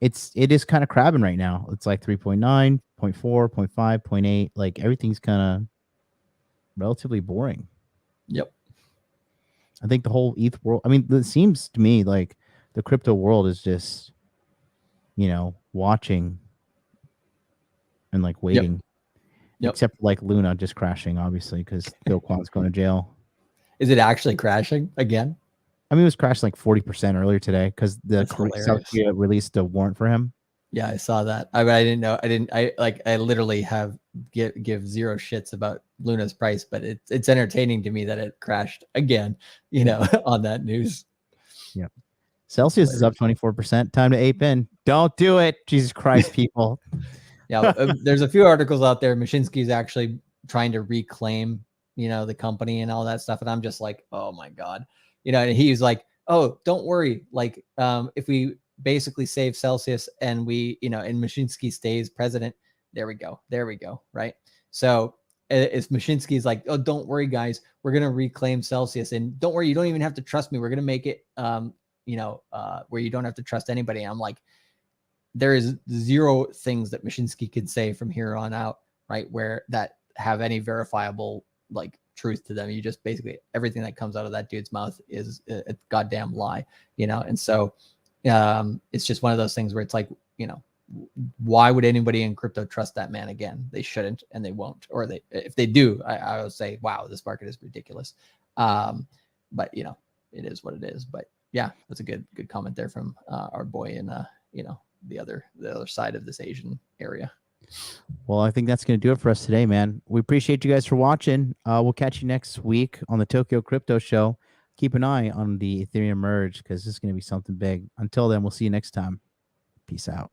it is kind of crabbing right now. It's like 3.9, 0.4, 0.5, 0.8. Like everything's kind of relatively boring. Yep. I think the whole ETH world. I mean, it seems to me like the crypto world is just, watching and like waiting. Yep. Except for like Luna just crashing, obviously, because Bill Quan's going to jail. Is it actually crashing again? I mean, it was crashed like 40% earlier today because the That's South hilarious. Korea released a warrant for him. Yeah, I saw that. I didn't know. I literally have give zero shits about Luna's price, but it's entertaining to me that it crashed again, on that news. Yep. Celsius is up 24%. Time to ape in. Don't do it. Jesus Christ, people. Yeah, there's a few articles out there. Mashinsky's actually trying to reclaim, the company and all that stuff. And I'm just like, oh my God. And he's like, oh, don't worry. Like, if we basically save Celsius and we, and Mashinsky stays president, there we go. Right. So if Mashinsky's like, oh, don't worry, guys, we're going to reclaim Celsius. And don't worry, you don't even have to trust me. We're going to make it, where you don't have to trust anybody. I'm like, there is zero things that Mashinsky can say from here on out, right? Where that have any verifiable like truth to them. You just basically everything that comes out of that dude's mouth is a goddamn lie, And so it's just one of those things where it's like, why would anybody in crypto trust that man again? They shouldn't, and they won't, or if they do, I would say, wow, this market is ridiculous. But it is what it is. But yeah, that's a good comment there from our boy in the other side of this Asian area. Well, I think that's going to do it for us today, man. We appreciate you guys for watching. We'll catch you next week on the Tokyo Crypto Show. Keep an eye on the Ethereum merge because this is going to be something big. Until then, we'll see you next time. Peace out.